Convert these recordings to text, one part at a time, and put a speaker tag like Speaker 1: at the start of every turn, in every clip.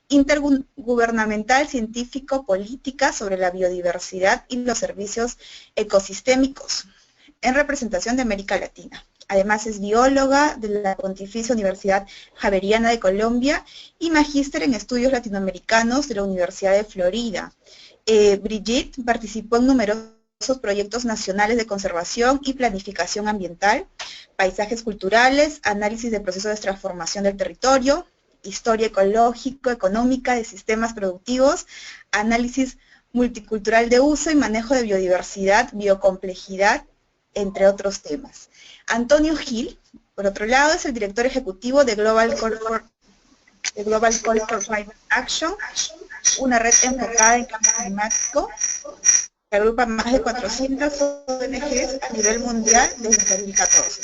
Speaker 1: intergubernamental científico-política sobre la biodiversidad y los servicios ecosistémicos en representación de América Latina. Además es bióloga de la Pontificia Universidad Javeriana de Colombia y magíster en estudios latinoamericanos de la Universidad de Florida. Brigitte participó en numerosos proyectos nacionales de conservación y planificación ambiental, paisajes culturales, análisis de procesos de transformación del territorio, historia ecológico, económica de sistemas productivos, análisis multicultural de uso y manejo de biodiversidad, biocomplejidad, entre otros temas. Antonio Gil, por otro lado, es el director ejecutivo de Global Call for Climate Action, una red enfocada en cambio climático que agrupa más de 400 ONGs a nivel mundial desde 2014.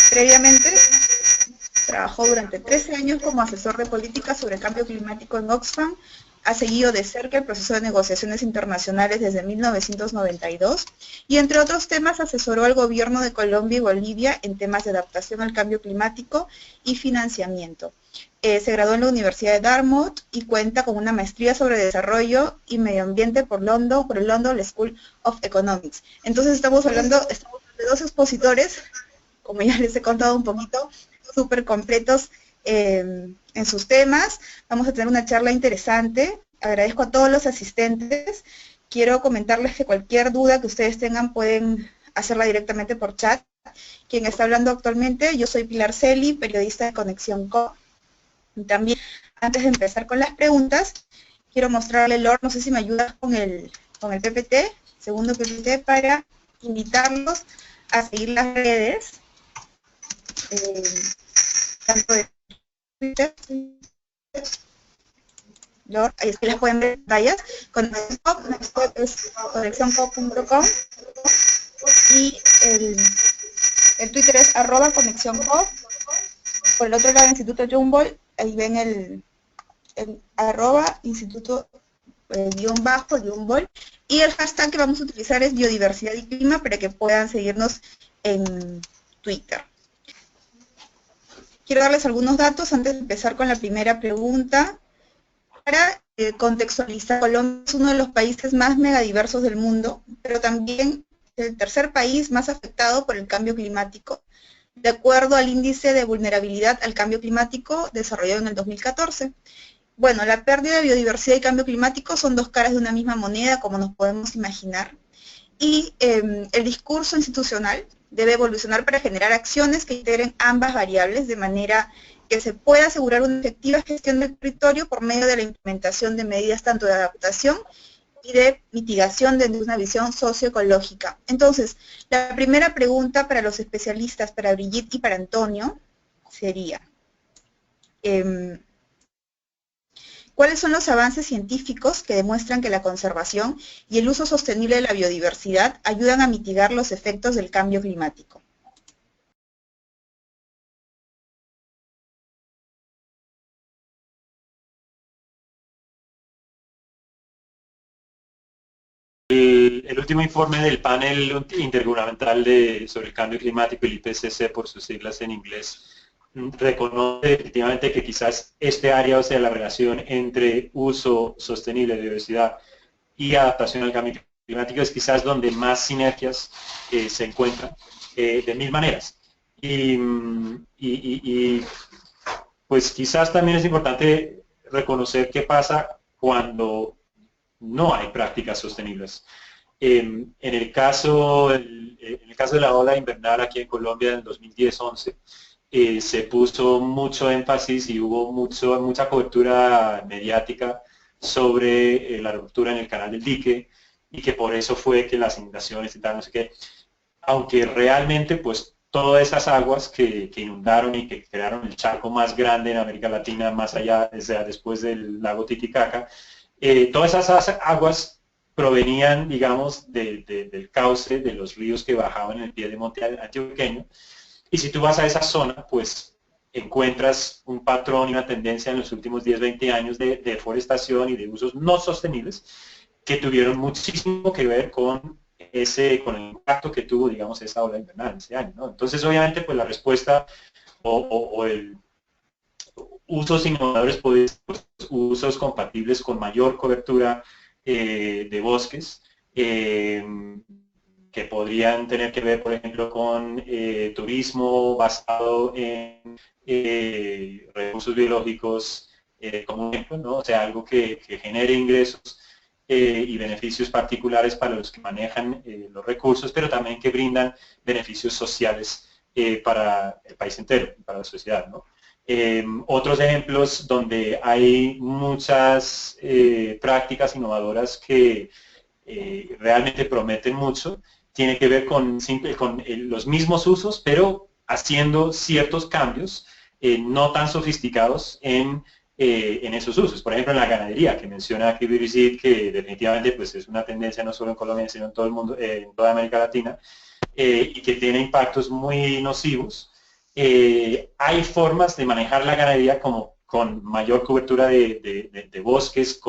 Speaker 1: Previamente, trabajó durante 13 años como asesor de política sobre cambio climático en Oxfam, ha seguido de cerca el proceso de negociaciones internacionales desde 1992 y entre otros temas asesoró al gobierno de Colombia y Bolivia en temas de adaptación al cambio climático y financiamiento. Se graduó en la Universidad de Dartmouth y cuenta con una maestría sobre desarrollo y medio ambiente por el London School of Economics. Entonces estamos hablando de dos expositores, como ya les he contado un poquito, súper completos en sus temas. Vamos a tener una charla interesante. Agradezco a todos los asistentes. Quiero comentarles que cualquier duda que ustedes tengan pueden hacerla directamente por chat. Quien está hablando actualmente, yo soy Pilar Celi, periodista de Conexión Co. Y también, antes de empezar con las preguntas, quiero mostrarle, Lord, no sé si me ayudas con el PPT, segundo PPT, para invitarlos a seguir las redes, tanto de Twitter, Lord, ahí las pueden ver en pantallas, conexionco.com y el Twitter es @conexionco. Por el otro lado, Instituto Humboldt, ahí ven el @instituto _Humboldt, y el hashtag que vamos a utilizar es biodiversidad y clima para que puedan seguirnos en Twitter. Quiero darles algunos datos antes de empezar con la primera pregunta. Para contextualizar, Colombia es uno de los países más megadiversos del mundo, pero también el tercer país más afectado por el cambio climático, de acuerdo al índice de vulnerabilidad al cambio climático desarrollado en el 2014. Bueno, la pérdida de biodiversidad y cambio climático son dos caras de una misma moneda, como nos podemos imaginar, y el discurso institucional debe evolucionar para generar acciones que integren ambas variables de manera que se pueda asegurar una efectiva gestión del territorio por medio de la implementación de medidas tanto de adaptación y de mitigación desde una visión socioecológica. Entonces, la primera pregunta para los especialistas, para Brigitte y para Antonio, sería, ¿cuáles son los avances científicos que demuestran que la conservación y el uso sostenible de la biodiversidad ayudan a mitigar los efectos del cambio climático?
Speaker 2: El último informe del panel intergubernamental sobre el cambio climático, el IPCC por sus siglas en inglés, reconoce efectivamente que quizás este área, o sea, la relación entre uso sostenible de biodiversidad y adaptación al cambio climático es quizás donde más sinergias se encuentran de mil maneras. Y pues quizás también es importante reconocer qué pasa cuando no hay prácticas sostenibles. En el caso de la ola invernal aquí en Colombia en 2010-11, se puso mucho énfasis y hubo mucha cobertura mediática sobre la ruptura en el canal del dique y que por eso fue que las inundaciones y tal, no sé qué, aunque realmente pues todas esas aguas que inundaron y que crearon el charco más grande en América Latina, más allá, o sea, después del lago Titicaca, todas esas aguas provenían, digamos, del cauce de los ríos que bajaban en el pie de monte antioqueño. Y si tú vas a esa zona, pues encuentras un patrón y una tendencia en los últimos 10, 20 años de deforestación y de usos no sostenibles que tuvieron muchísimo que ver con el impacto que tuvo, digamos, esa ola invernal ese año, ¿no? Entonces, obviamente, pues la respuesta o usos innovadores pueden ser usos compatibles con mayor cobertura de bosques, que podrían tener que ver, por ejemplo, con turismo basado en recursos biológicos, como ejemplo, ¿no? O sea, algo que genere ingresos y beneficios particulares para los que manejan los recursos, pero también que brindan beneficios sociales para el país entero, para la sociedad, ¿no? Otros ejemplos donde hay muchas prácticas innovadoras que realmente prometen mucho, tiene que ver con los mismos usos, pero haciendo ciertos cambios no tan sofisticados en esos usos. Por ejemplo, en la ganadería, que menciona aquí Birgit, que definitivamente pues, es una tendencia no solo en Colombia, sino en todo el mundo, en toda América Latina, y que tiene impactos muy nocivos. Hay formas de manejar la ganadería como con mayor cobertura de bosques,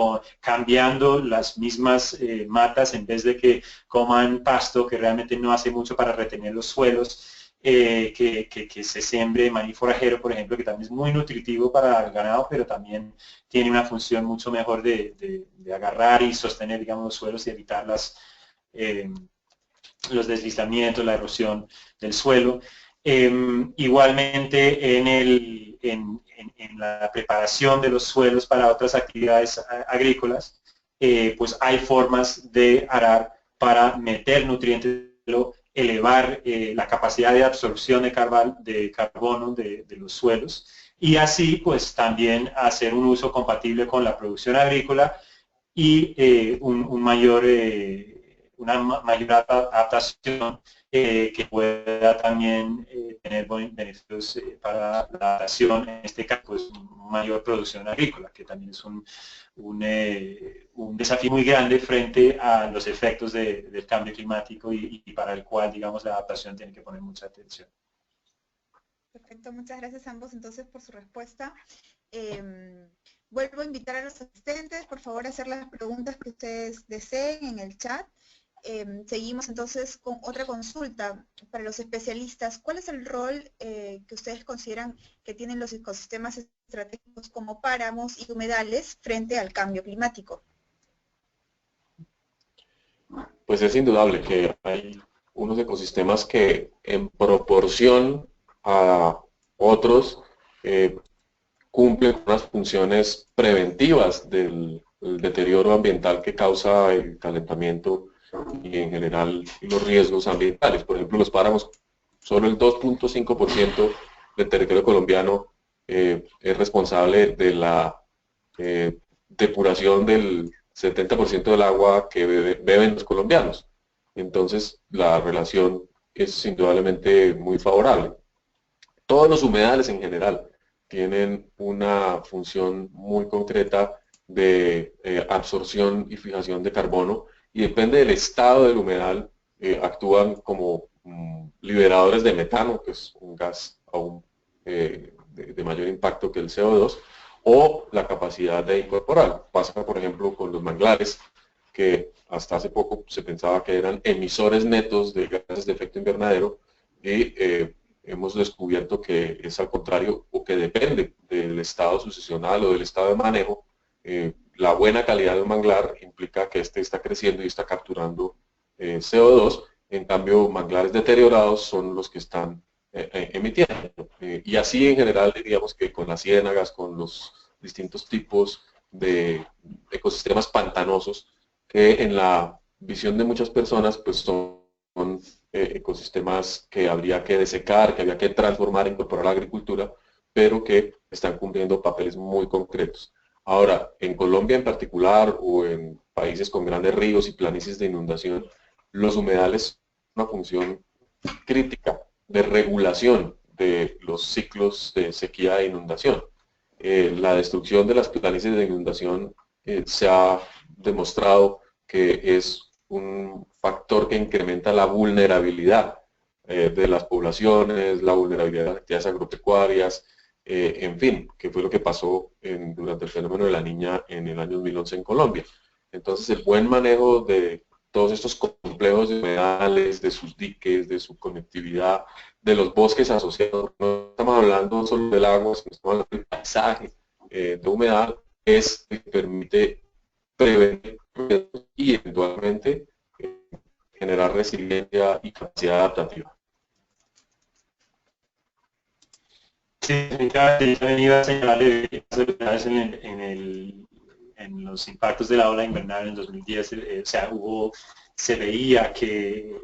Speaker 2: cambiando las mismas matas en vez de que coman pasto, que realmente no hace mucho para retener los suelos, que se siembre maní forajero, por ejemplo, que también es muy nutritivo para el ganado, pero también tiene una función mucho mejor de agarrar y sostener, digamos, los suelos y evitar los deslizamientos, la erosión del suelo. Igualmente en la preparación de los suelos para otras actividades agrícolas, pues hay formas de arar para meter nutrientes, elevar la capacidad de absorción de carbono de los suelos y así pues también hacer un uso compatible con la producción agrícola y una mayor adaptación que pueda también tener beneficios para la adaptación, en este caso, pues, mayor producción agrícola, que también es un desafío muy grande frente a los efectos del cambio climático y para el cual, digamos, la adaptación tiene que poner mucha atención.
Speaker 1: Perfecto, muchas gracias a ambos entonces por su respuesta. Vuelvo a invitar a los asistentes, por favor, a hacer las preguntas que ustedes deseen en el chat. Seguimos entonces con otra consulta para los especialistas. ¿Cuál es el rol que ustedes consideran que tienen los ecosistemas estratégicos como páramos y humedales frente al cambio climático?
Speaker 3: Pues es indudable que hay unos ecosistemas que en proporción a otros cumplen unas funciones preventivas del deterioro ambiental que causa el calentamiento y en general los riesgos ambientales. Por ejemplo, los páramos, solo el 2.5% del territorio colombiano es responsable de la depuración del 70% del agua que beben los colombianos. Entonces, la relación es indudablemente muy favorable. Todos los humedales en general tienen una función muy concreta de absorción y fijación de carbono y depende del estado del humedal, actúan como liberadores de metano, que es un gas aún de mayor impacto que el CO2, o la capacidad de incorporar. Pasa, por ejemplo, con los manglares, que hasta hace poco se pensaba que eran emisores netos de gases de efecto invernadero, y hemos descubierto que es al contrario, o que depende del estado sucesional o del estado de manejo. La buena calidad del manglar implica que éste está creciendo y está capturando CO2, en cambio manglares deteriorados son los que están emitiendo. Y así en general diríamos que con las ciénagas, con los distintos tipos de ecosistemas pantanosos, que en la visión de muchas personas pues son ecosistemas que habría que desecar, que habría que transformar, incorporar a la agricultura, pero que están cumpliendo papeles muy concretos. Ahora, en Colombia en particular o en países con grandes ríos y planicies de inundación, los humedales tienen una función crítica de regulación de los ciclos de sequía e inundación. La destrucción de las planicies de inundación se ha demostrado que es un factor que incrementa la vulnerabilidad de las poblaciones, la vulnerabilidad de las actividades agropecuarias, en fin, que fue lo que pasó durante el fenómeno de la Niña en el año 2011 en Colombia. Entonces, el buen manejo de todos estos complejos de humedales, de sus diques, de su conectividad, de los bosques asociados. No estamos hablando solo del agua, sino estamos hablando del paisaje de humedad, es que permite prevenir y eventualmente generar resiliencia y capacidad adaptativa.
Speaker 2: Sí, definitivamente, yo iba a señalar en los impactos de la ola invernal en 2010, o sea, se veía que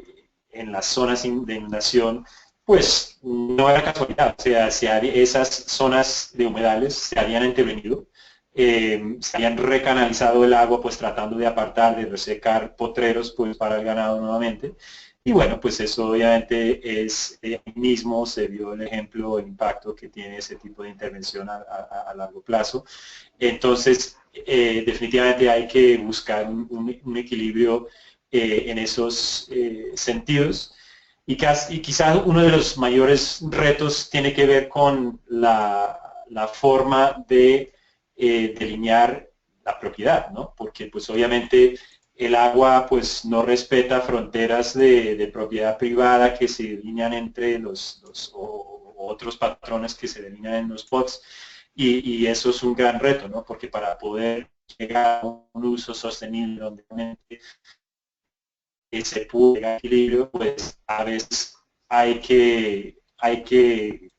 Speaker 2: en las zonas de inundación, pues no era casualidad, o sea, esas zonas de humedales se habían intervenido, se habían recanalizado el agua, pues tratando de apartar, de resecar potreros, pues para el ganado nuevamente. Y bueno, pues eso obviamente es, ahí mismo se vio el ejemplo, el impacto que tiene ese tipo de intervención a largo plazo. Entonces, definitivamente hay que buscar un equilibrio en esos sentidos. Y quizás uno de los mayores retos tiene que ver con la forma de delinear la propiedad, ¿no? Porque pues obviamente el agua pues no respeta fronteras de propiedad privada que se delinean entre o otros patrones que se delinean en los POTS, y eso es un gran reto, ¿no? Porque para poder llegar a un uso sostenible donde se puede llegar a equilibrio, pues a veces hay que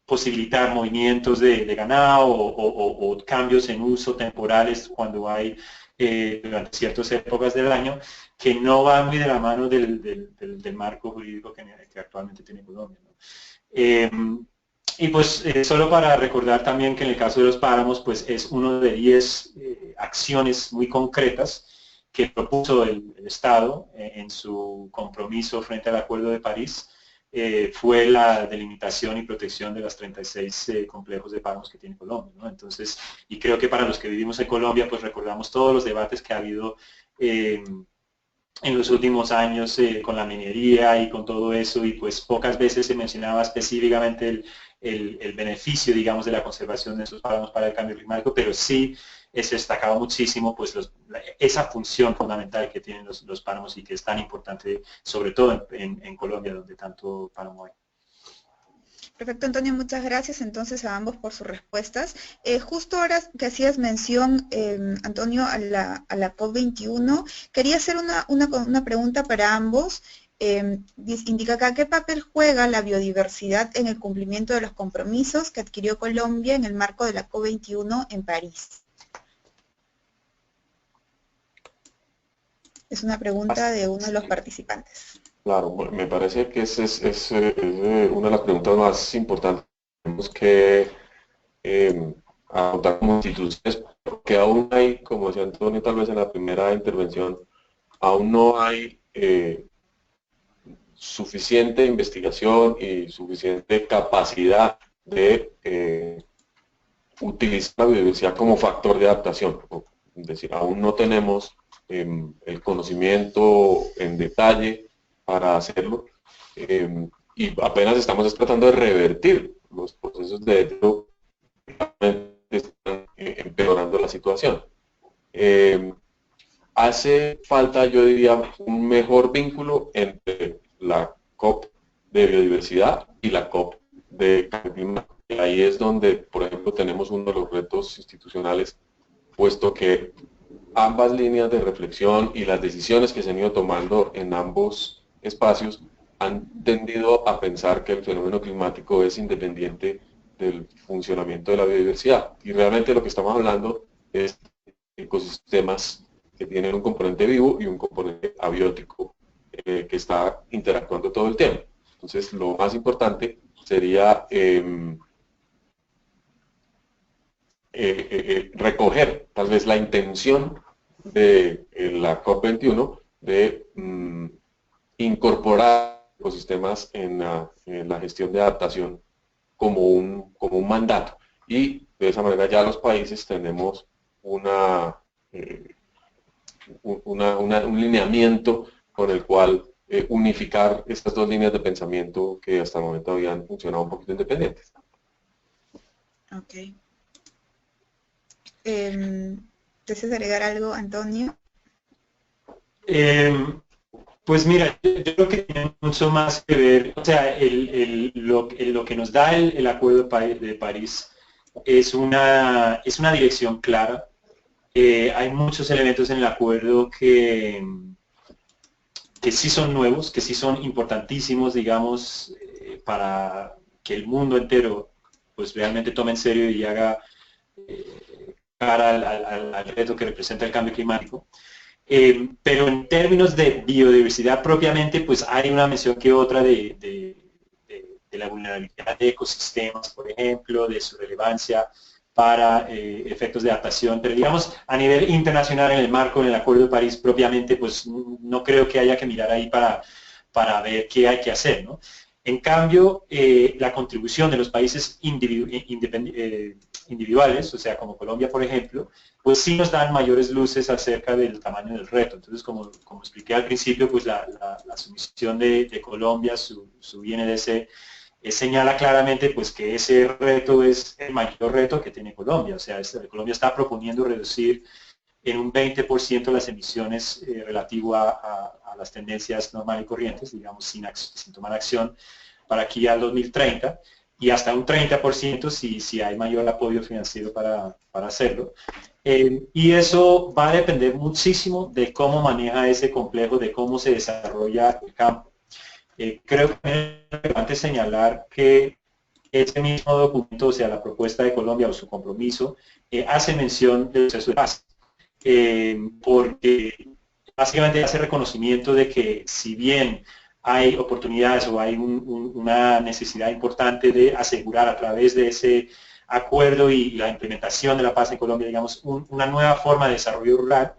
Speaker 2: posibilitar movimientos de ganado o cambios en uso temporales cuando hay durante ciertas épocas del año, que no va muy de la mano del marco jurídico que actualmente tiene Colombia, ¿no? Y pues solo para recordar también que en el caso de los páramos, pues es uno de 10 acciones muy concretas que propuso el Estado en su compromiso frente al Acuerdo de París, fue la delimitación y protección de las 36 complejos de páramos que tiene Colombia, ¿no? Entonces, y creo que para los que vivimos en Colombia, pues recordamos todos los debates que ha habido en los últimos años con la minería y con todo eso, y pues pocas veces se mencionaba específicamente el beneficio, digamos, de la conservación de esos páramos para el cambio climático, pero sí se destacaba muchísimo pues esa función fundamental que tienen los páramos y que es tan importante, sobre todo en Colombia, donde tanto páramo hay.
Speaker 1: Perfecto, Antonio, muchas gracias entonces a ambos por sus respuestas. Justo ahora que hacías mención, Antonio, a la COP21, quería hacer una pregunta para ambos. Indica acá, ¿qué papel juega la biodiversidad en el cumplimiento de los compromisos que adquirió Colombia en el marco de la COP21 en París? Es una pregunta de uno de los participantes.
Speaker 3: Claro, me parece que esa es una de las preguntas más importantes que tenemos que afrontar como instituciones, porque aún hay, como decía Antonio tal vez en la primera intervención, aún no hay suficiente investigación y suficiente capacidad de utilizar la biodiversidad como factor de adaptación. Es decir, aún no tenemos el conocimiento en detalle para hacerlo y apenas estamos tratando de revertir los procesos de deterioro que están empeorando la situación. Hace falta, yo diría, un mejor vínculo entre la COP de biodiversidad y la COP de cambio climático. Y ahí es donde, por ejemplo, tenemos uno de los retos institucionales, puesto que ambas líneas de reflexión y las decisiones que se han ido tomando en ambos espacios han tendido a pensar que el fenómeno climático es independiente del funcionamiento de la biodiversidad. Y realmente lo que estamos hablando es de ecosistemas que tienen un componente vivo y un componente abiótico que está interactuando todo el tiempo. Entonces, lo más importante sería recoger tal vez la intención de la COP21 de incorporar ecosistemas en la gestión de adaptación como un mandato. Y de esa manera ya los países tenemos un lineamiento con el cual unificar estas dos líneas de pensamiento que hasta el momento habían funcionado un poquito independientes.
Speaker 1: Ok. ¿Deseas agregar algo, Antonio?
Speaker 2: Pues mira, yo creo que tiene mucho más que ver, o sea, lo que nos da el Acuerdo de París es una dirección clara. Hay muchos elementos en el acuerdo que sí son nuevos, que sí son importantísimos, digamos, para que el mundo entero pues realmente tome en serio y haga cara al reto que representa el cambio climático. Pero en términos de biodiversidad propiamente, pues hay una mención que otra de la vulnerabilidad de ecosistemas, por ejemplo, de su relevancia para efectos de adaptación, pero digamos a nivel internacional en el marco del Acuerdo de París propiamente, pues no creo que haya que mirar ahí para ver qué hay que hacer, ¿no? En cambio, la contribución de los países individuales, o sea, como Colombia, por ejemplo, pues sí nos dan mayores luces acerca del tamaño del reto. Entonces, como expliqué al principio, pues la sumisión de Colombia, su INDC, señala claramente pues que ese reto es el mayor reto que tiene Colombia. O sea, Colombia está proponiendo reducir en un 20% las emisiones relativo a las tendencias normales y corrientes, digamos, sin tomar acción para aquí al 2030, y hasta un 30% si hay mayor apoyo financiero para hacerlo. Y eso va a depender muchísimo de cómo maneja ese complejo, de cómo se desarrolla el campo. Creo que es relevante señalar que ese mismo documento, o sea, la propuesta de Colombia o su compromiso, hace mención del proceso de paz, porque básicamente hace reconocimiento de que si bien hay oportunidades o hay una necesidad importante de asegurar a través de ese acuerdo y la implementación de la paz en Colombia, digamos, una nueva forma de desarrollo rural,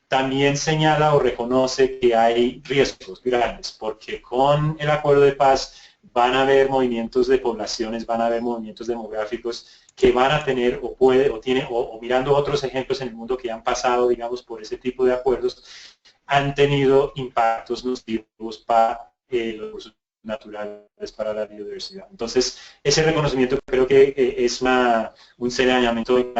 Speaker 2: también señala o reconoce que hay riesgos grandes, porque con el acuerdo de paz van a haber movimientos de poblaciones, van a haber movimientos demográficos que van a tener o mirando otros ejemplos en el mundo que han pasado, digamos, por ese tipo de acuerdos, han tenido impactos nocivos para los recursos naturales, para la biodiversidad. Entonces, ese reconocimiento creo que es un señalamiento en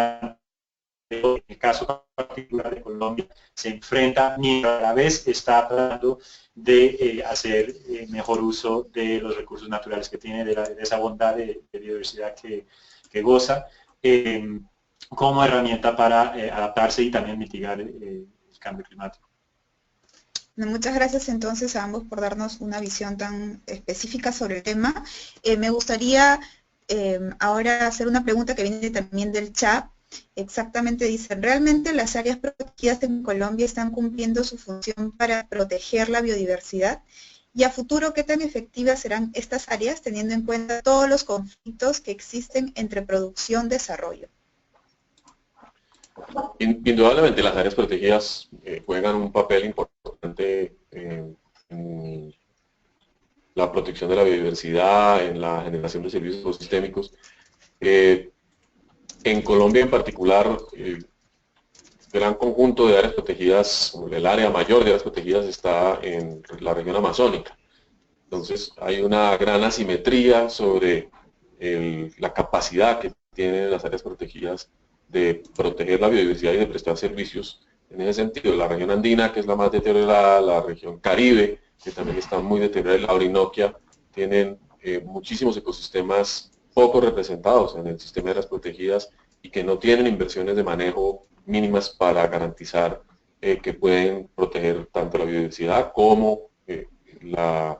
Speaker 2: el caso particular de Colombia, se enfrenta mientras a la vez está tratando de hacer mejor uso de los recursos naturales que tiene, de esa bondad de biodiversidad que goza, como herramienta para adaptarse y también mitigar el cambio climático.
Speaker 1: Muchas gracias entonces a ambos por darnos una visión tan específica sobre el tema. Me gustaría ahora hacer una pregunta que viene también del chat. Exactamente dicen, ¿realmente las áreas protegidas en Colombia están cumpliendo su función para proteger la biodiversidad? Y a futuro, ¿qué tan efectivas serán estas áreas teniendo en cuenta todos los conflictos que existen entre producción y desarrollo?
Speaker 3: Indudablemente las áreas protegidas juegan un papel importante en la protección de la biodiversidad, en la generación de servicios ecosistémicos. En Colombia en particular, el gran conjunto de áreas protegidas, el área mayor de áreas protegidas está en la región amazónica. Entonces hay una gran asimetría sobre la capacidad que tienen las áreas protegidas de proteger la biodiversidad y de prestar servicios. En ese sentido, la región andina, que es la más deteriorada, la región Caribe, que también está muy deteriorada, la Orinoquia, tienen muchísimos ecosistemas poco representados en el sistema de áreas protegidas y que no tienen inversiones de manejo mínimas para garantizar que pueden proteger tanto la biodiversidad como la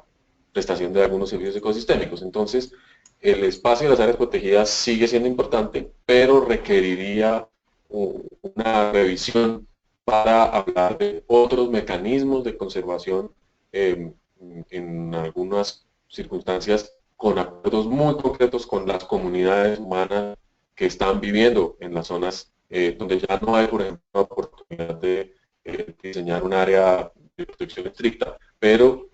Speaker 3: prestación de algunos servicios ecosistémicos. Entonces, el espacio de las áreas protegidas sigue siendo importante, pero requeriría una revisión para hablar de otros mecanismos de conservación en algunas circunstancias con acuerdos muy concretos con las comunidades humanas que están viviendo en las zonas donde ya no hay, por ejemplo, la oportunidad de diseñar un área de protección estricta, pero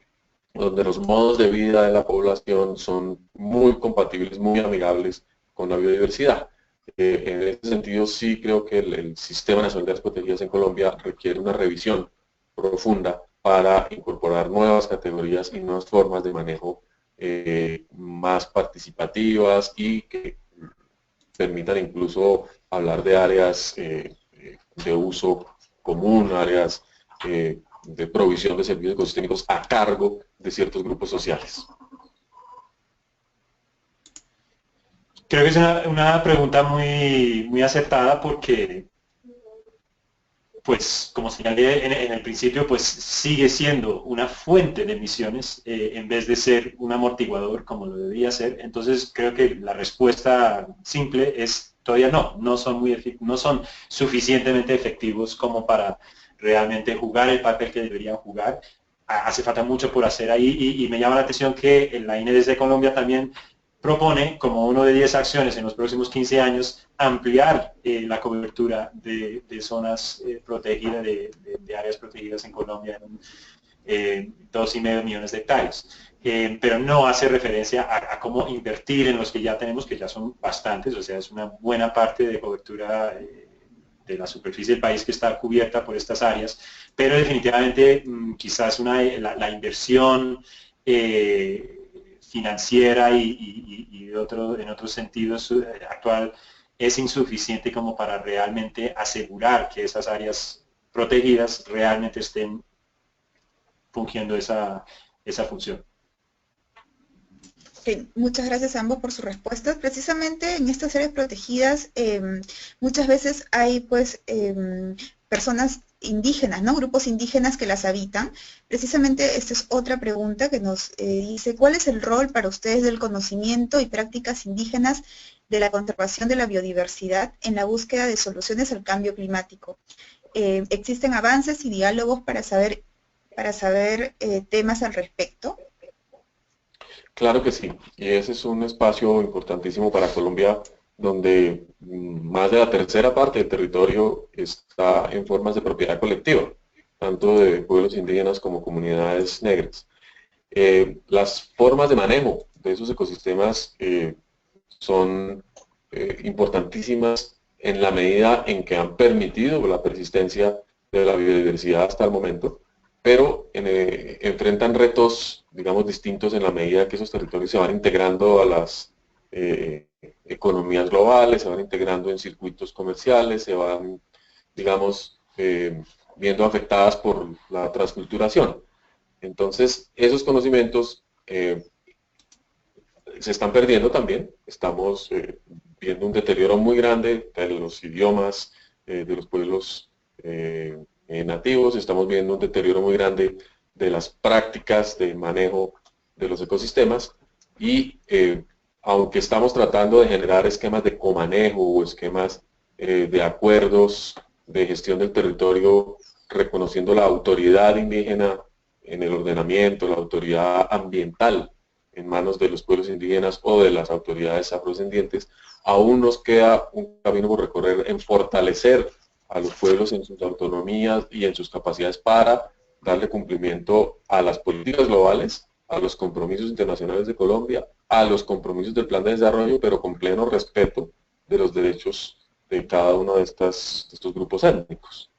Speaker 3: donde los modos de vida de la población son muy compatibles, muy amigables con la biodiversidad. En ese sentido, sí creo que el Sistema Nacional de Áreas Protegidas en Colombia requiere una revisión profunda para incorporar nuevas categorías y nuevas formas de manejo más participativas y que permitan incluso hablar de áreas de uso común, áreas de provisión de servicios ecosistémicos a cargo de ciertos grupos sociales.
Speaker 2: Creo que es una pregunta muy acertada porque, pues, como señalé en el principio, pues sigue siendo una fuente de emisiones en vez de ser un amortiguador como lo debería ser. Entonces, creo que la respuesta simple es todavía no son suficientemente efectivos como para realmente jugar el papel que deberían jugar. Hace falta mucho por hacer ahí y me llama la atención que la INEDES de Colombia también propone, como uno de 10 acciones en los próximos 15 años, ampliar la cobertura de zonas protegidas, de áreas protegidas en Colombia en 2,5 millones de hectáreas. Pero no hace referencia a cómo invertir en los que ya tenemos, que ya son bastantes, o sea, es una buena parte de cobertura de la superficie del país que está cubierta por estas áreas, pero definitivamente quizás la inversión financiera y en otros sentidos actual es insuficiente como para realmente asegurar que esas áreas protegidas realmente estén fungiendo esa función.
Speaker 1: Muchas gracias a ambos por sus respuestas. Precisamente en estas áreas protegidas muchas veces hay pues personas indígenas, ¿no? Grupos indígenas que las habitan. Precisamente esta es otra pregunta que nos dice, ¿cuál es el rol para ustedes del conocimiento y prácticas indígenas de la conservación de la biodiversidad en la búsqueda de soluciones al cambio climático? ¿Existen avances y diálogos para saber temas al respecto?
Speaker 3: Claro que sí, y ese es un espacio importantísimo para Colombia, donde más de la tercera parte del territorio está en formas de propiedad colectiva, tanto de pueblos indígenas como comunidades negras. Las formas de manejo de esos ecosistemas son importantísimas en la medida en que han permitido la persistencia de la biodiversidad hasta el momento, pero enfrentan retos, digamos, distintos en la medida que esos territorios se van integrando a las economías globales, se van integrando en circuitos comerciales, se van, digamos, viendo afectadas por la transculturación. Entonces, esos conocimientos se están perdiendo también. Estamos viendo un deterioro muy grande de los idiomas de los pueblos nativos, estamos viendo un deterioro muy grande de las prácticas de manejo de los ecosistemas y aunque estamos tratando de generar esquemas de comanejo o esquemas de acuerdos de gestión del territorio, reconociendo la autoridad indígena en el ordenamiento, la autoridad ambiental en manos de los pueblos indígenas o de las autoridades afrodescendientes, aún nos queda un camino por recorrer en fortalecer a los pueblos en sus autonomías y en sus capacidades para darle cumplimiento a las políticas globales, a los compromisos internacionales de Colombia, a los compromisos del plan de desarrollo, pero con pleno respeto de los derechos de cada uno de estos grupos étnicos.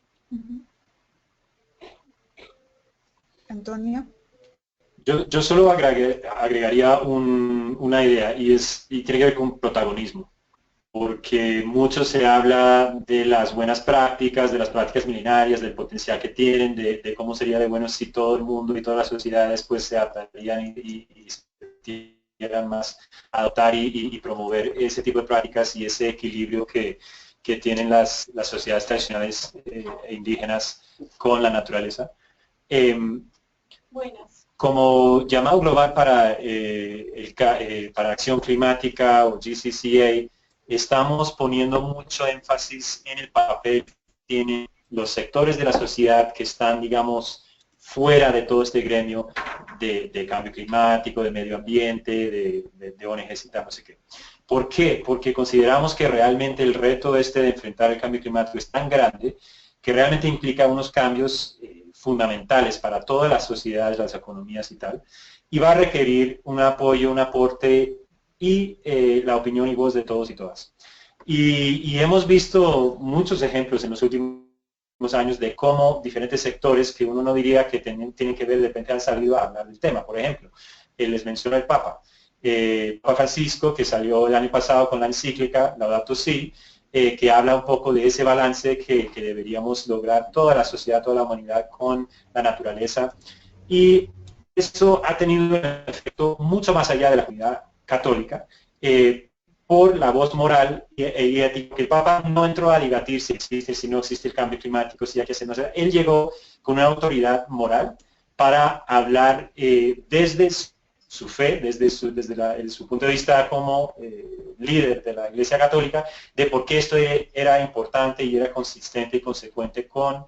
Speaker 1: Antonio.
Speaker 2: Yo solo agregaría una idea y tiene que ver con protagonismo, porque mucho se habla de las buenas prácticas, de las prácticas milenarias, del potencial que tienen, de cómo sería de bueno si todo el mundo y todas las sociedades pues se adaptarían y quieran más adoptar y promover ese tipo de prácticas y ese equilibrio que tienen las sociedades tradicionales e indígenas con la naturaleza. Como llamado global para acción climática o GCCA, estamos poniendo mucho énfasis en el papel que tienen los sectores de la sociedad que están, digamos, fuera de todo este gremio de cambio climático, de medio ambiente, de ONGs y tal, no sé qué. ¿Por qué? Porque consideramos que realmente el reto de enfrentar el cambio climático es tan grande que realmente implica unos cambios fundamentales para todas las sociedades, las economías y tal, y va a requerir un apoyo, un aporte y la opinión y voz de todos y todas. Y hemos visto muchos ejemplos en los últimos años de cómo diferentes sectores que uno no diría que tienen que ver, de repente han salido a hablar del tema. Por ejemplo, les menciono el Papa. Papa Francisco, que salió el año pasado con la encíclica Laudato Si, que habla un poco de ese balance que deberíamos lograr toda la sociedad, toda la humanidad con la naturaleza. Y eso ha tenido un efecto mucho más allá de la comunidad católica, por la voz moral y ética, que el Papa no entró a debatir si existe, si no existe el cambio climático, si hay que hacer, no sé. Él llegó con una autoridad moral para hablar desde su fe, desde su punto de vista como líder de la Iglesia Católica, de por qué esto era importante y era consistente y consecuente con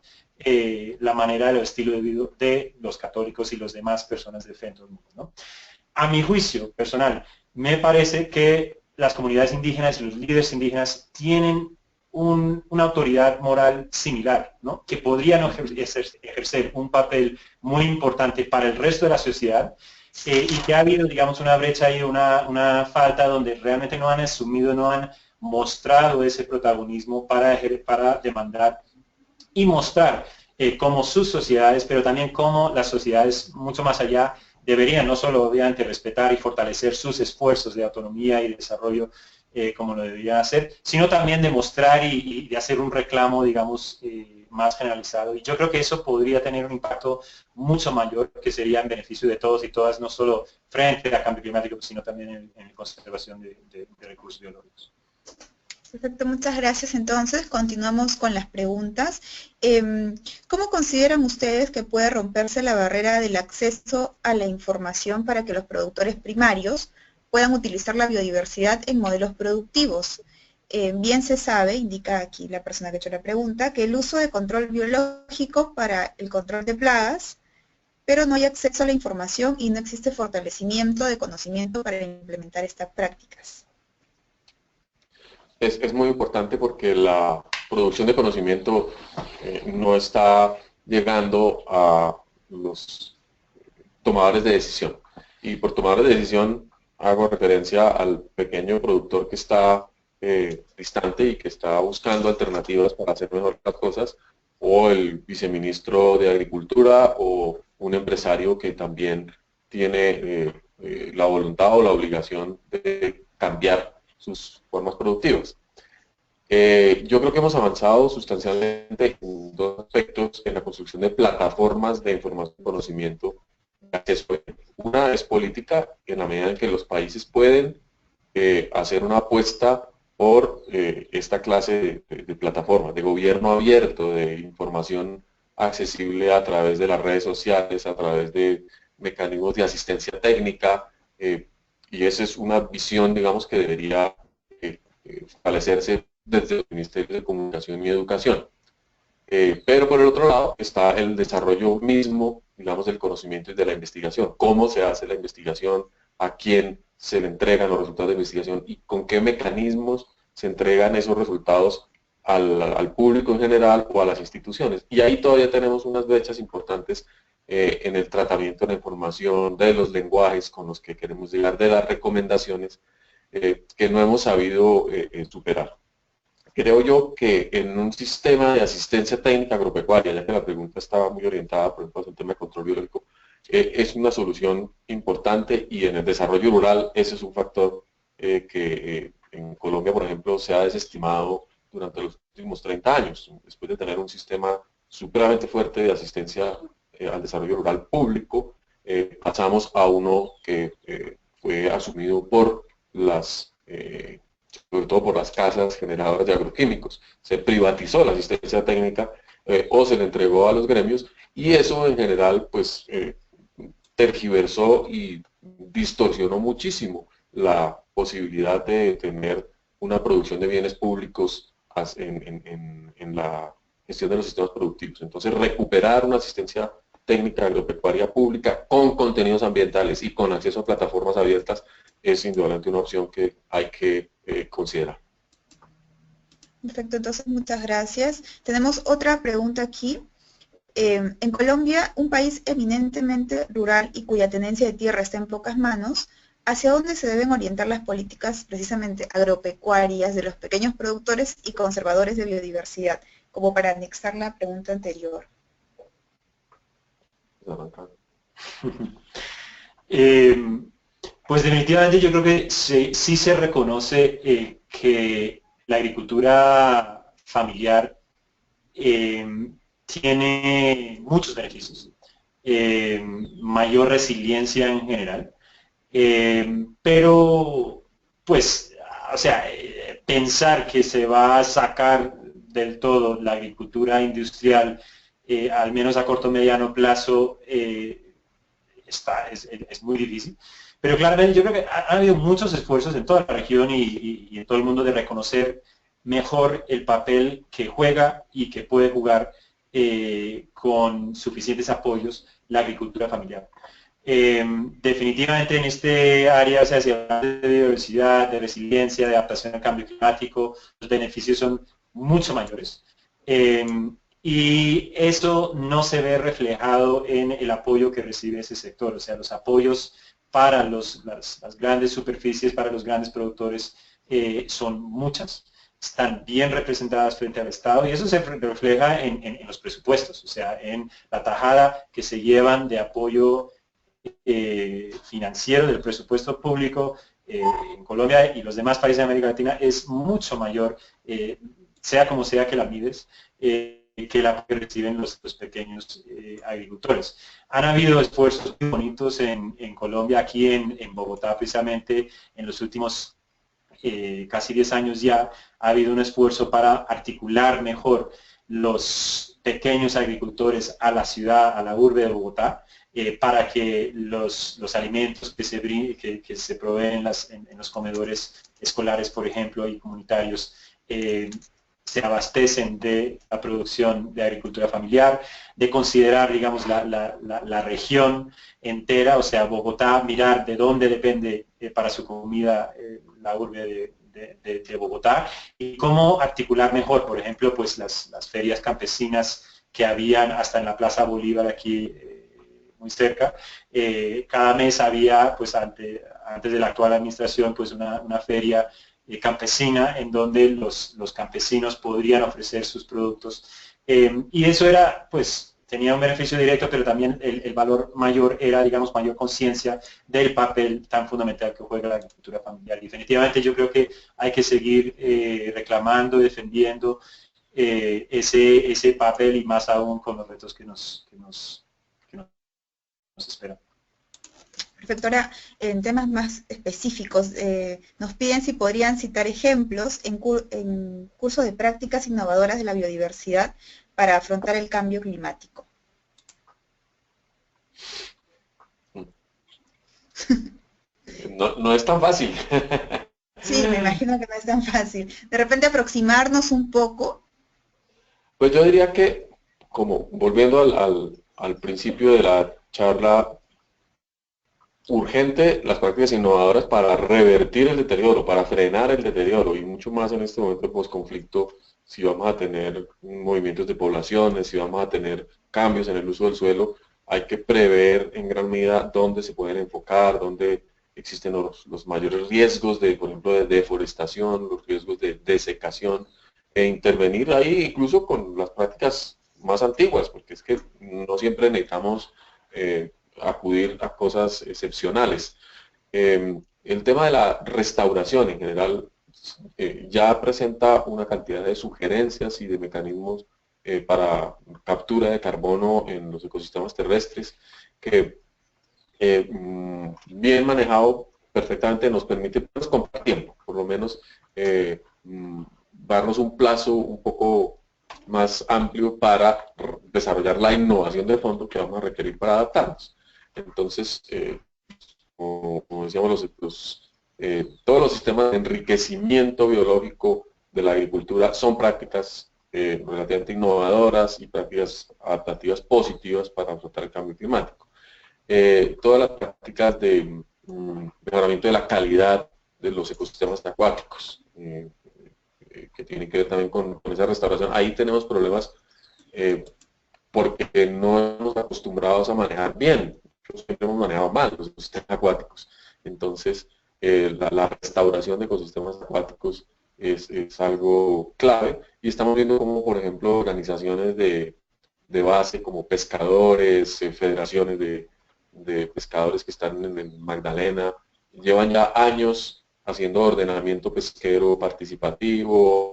Speaker 2: la manera del estilo de vida de los católicos y las demás personas de fe en todo el mundo, ¿no? A mi juicio personal, me parece que las comunidades indígenas y los líderes indígenas tienen una autoridad moral similar, ¿no? Que podrían ejercer un papel muy importante para el resto de la sociedad, y que ha habido, digamos, una brecha y una falta donde realmente no han asumido, no han mostrado ese protagonismo para demandar y mostrar cómo sus sociedades, pero también cómo las sociedades mucho más allá deberían no solo obviamente respetar y fortalecer sus esfuerzos de autonomía y desarrollo como lo deberían hacer, sino también demostrar y de hacer un reclamo, digamos, más generalizado. Y yo creo que eso podría tener un impacto mucho mayor, que sería en beneficio de todos y todas, no solo frente al cambio climático, sino también en la conservación de recursos biológicos.
Speaker 1: Perfecto, muchas gracias. Entonces, continuamos con las preguntas. ¿Cómo consideran ustedes que puede romperse la barrera del acceso a la información para que los productores primarios puedan utilizar la biodiversidad en modelos productivos? Bien se sabe, indica aquí la persona que ha hecho la pregunta, que el uso de control biológico para el control de plagas, pero no hay acceso a la información y no existe fortalecimiento de conocimiento para implementar estas prácticas.
Speaker 3: Es muy importante porque la producción de conocimiento no está llegando a los tomadores de decisión. Y por tomadores de decisión hago referencia al pequeño productor que está distante y que está buscando alternativas para hacer mejor las cosas, o el viceministro de Agricultura, o un empresario que también tiene la voluntad o la obligación de cambiar sus formas productivas. Yo creo que hemos avanzado sustancialmente en dos aspectos en la construcción de plataformas de información y conocimiento. Una es política, en la medida en que los países pueden hacer una apuesta por esta clase de plataformas, de gobierno abierto, de información accesible a través de las redes sociales, a través de mecanismos de asistencia técnica, y esa es una visión, digamos, que debería fortalecerse desde los Ministerios de Comunicación y Educación. Pero por el otro lado está el desarrollo mismo, digamos, del conocimiento y de la investigación. ¿Cómo se hace la investigación? ¿A quién se le entregan los resultados de investigación? ¿Y con qué mecanismos se entregan esos resultados al público en general o a las instituciones? Y ahí todavía tenemos unas brechas importantes en el tratamiento de la información, de los lenguajes con los que queremos llegar, de las recomendaciones que no hemos sabido superar. Creo yo que en un sistema de asistencia técnica agropecuaria, ya que la pregunta estaba muy orientada, por ejemplo, al tema de control biológico, es una solución importante, y en el desarrollo rural ese es un factor que en Colombia, por ejemplo, se ha desestimado durante los últimos 30 años. Después de tener un sistema supremamente fuerte de asistencia al desarrollo rural público, pasamos a uno que fue asumido por sobre todo por las casas generadoras de agroquímicos. Se privatizó la asistencia técnica o se le entregó a los gremios, y eso en general pues tergiversó y distorsionó muchísimo la posibilidad de tener una producción de bienes públicos en la gestión de los sistemas productivos. Entonces, recuperar una asistencia técnica agropecuaria pública con contenidos ambientales y con acceso a plataformas abiertas es indudablemente una opción que hay que considerar.
Speaker 1: Perfecto, entonces muchas gracias. Tenemos otra pregunta aquí. En Colombia, un país eminentemente rural y cuya tenencia de tierra está en pocas manos, ¿hacia dónde se deben orientar las políticas precisamente agropecuarias de los pequeños productores y conservadores de biodiversidad? Como para anexar la pregunta anterior.
Speaker 2: Pues definitivamente yo creo que sí se reconoce que la agricultura familiar tiene muchos beneficios. Mayor resiliencia en general, pero pues, o sea, pensar que se va a sacar del todo la agricultura industrial, al menos a corto o mediano plazo, es muy difícil. Pero claramente yo creo que ha habido muchos esfuerzos en toda la región y en todo el mundo de reconocer mejor el papel que juega y que puede jugar con suficientes apoyos la agricultura familiar. Definitivamente en este área, o sea, si hablamos de biodiversidad, de resiliencia, de adaptación al cambio climático, los beneficios son mucho mayores. Y eso no se ve reflejado en el apoyo que recibe ese sector, o sea, los apoyos para las grandes superficies, para los grandes productores, son muchas, están bien representadas frente al Estado y eso se refleja en los presupuestos, o sea, en la tajada que se llevan de apoyo financiero del presupuesto público en Colombia y los demás países de América Latina es mucho mayor, sea como sea que la mides, que la que reciben los pequeños agricultores. Han habido esfuerzos muy bonitos en Colombia, aquí en Bogotá precisamente, en los últimos casi 10 años ya, ha habido un esfuerzo para articular mejor los pequeños agricultores a la ciudad, a la urbe de Bogotá, para que los alimentos que se proveen en los comedores escolares, por ejemplo, y comunitarios, se abastecen de la producción de agricultura familiar, de considerar, digamos, la región entera, o sea, Bogotá, mirar de dónde depende para su comida la urbe de Bogotá, y cómo articular mejor, por ejemplo, pues las ferias campesinas que habían hasta en la Plaza Bolívar aquí, muy cerca. Cada mes había, pues antes de la actual administración, pues una feria campesina en donde los campesinos podrían ofrecer sus productos y eso era, pues, tenía un beneficio directo, pero también el valor mayor era, digamos, mayor conciencia del papel tan fundamental que juega la agricultura familiar. Y definitivamente yo creo que hay que seguir reclamando y defendiendo ese papel y más aún con los retos que nos esperan.
Speaker 1: Perfecto. Ahora, en temas más específicos, nos piden si podrían citar ejemplos en cursos de prácticas innovadoras de la biodiversidad para afrontar el cambio climático.
Speaker 3: No es tan fácil.
Speaker 1: Sí, me imagino que no es tan fácil. De repente aproximarnos un poco.
Speaker 3: Pues yo diría que, como volviendo al principio de la charla, urgente las prácticas innovadoras para revertir el deterioro, para frenar el deterioro y mucho más en este momento de posconflicto, si vamos a tener movimientos de poblaciones, si vamos a tener cambios en el uso del suelo, hay que prever en gran medida dónde se pueden enfocar, dónde existen los mayores riesgos de, por ejemplo, de deforestación, los riesgos de desecación, e intervenir ahí incluso con las prácticas más antiguas, porque es que no siempre necesitamos acudir a cosas excepcionales. El tema de la restauración en general ya presenta una cantidad de sugerencias y de mecanismos para captura de carbono en los ecosistemas terrestres que bien manejado perfectamente nos permite pues, comprar tiempo, por lo menos darnos un plazo un poco más amplio para desarrollar la innovación de fondo que vamos a requerir para adaptarnos. Entonces, como decíamos, todos los sistemas de enriquecimiento biológico de la agricultura son prácticas relativamente innovadoras y prácticas adaptativas positivas para afrontar el cambio climático. Todas las prácticas de mejoramiento de la calidad de los ecosistemas acuáticos, que tienen que ver también con esa restauración. Ahí tenemos problemas porque no hemos acostumbrados a manejar bien. Siempre hemos manejado mal los ecosistemas acuáticos. Entonces, la restauración de ecosistemas acuáticos es algo clave y estamos viendo como, por ejemplo, organizaciones de base como pescadores, federaciones de pescadores que están en Magdalena, llevan ya años haciendo ordenamiento pesquero participativo,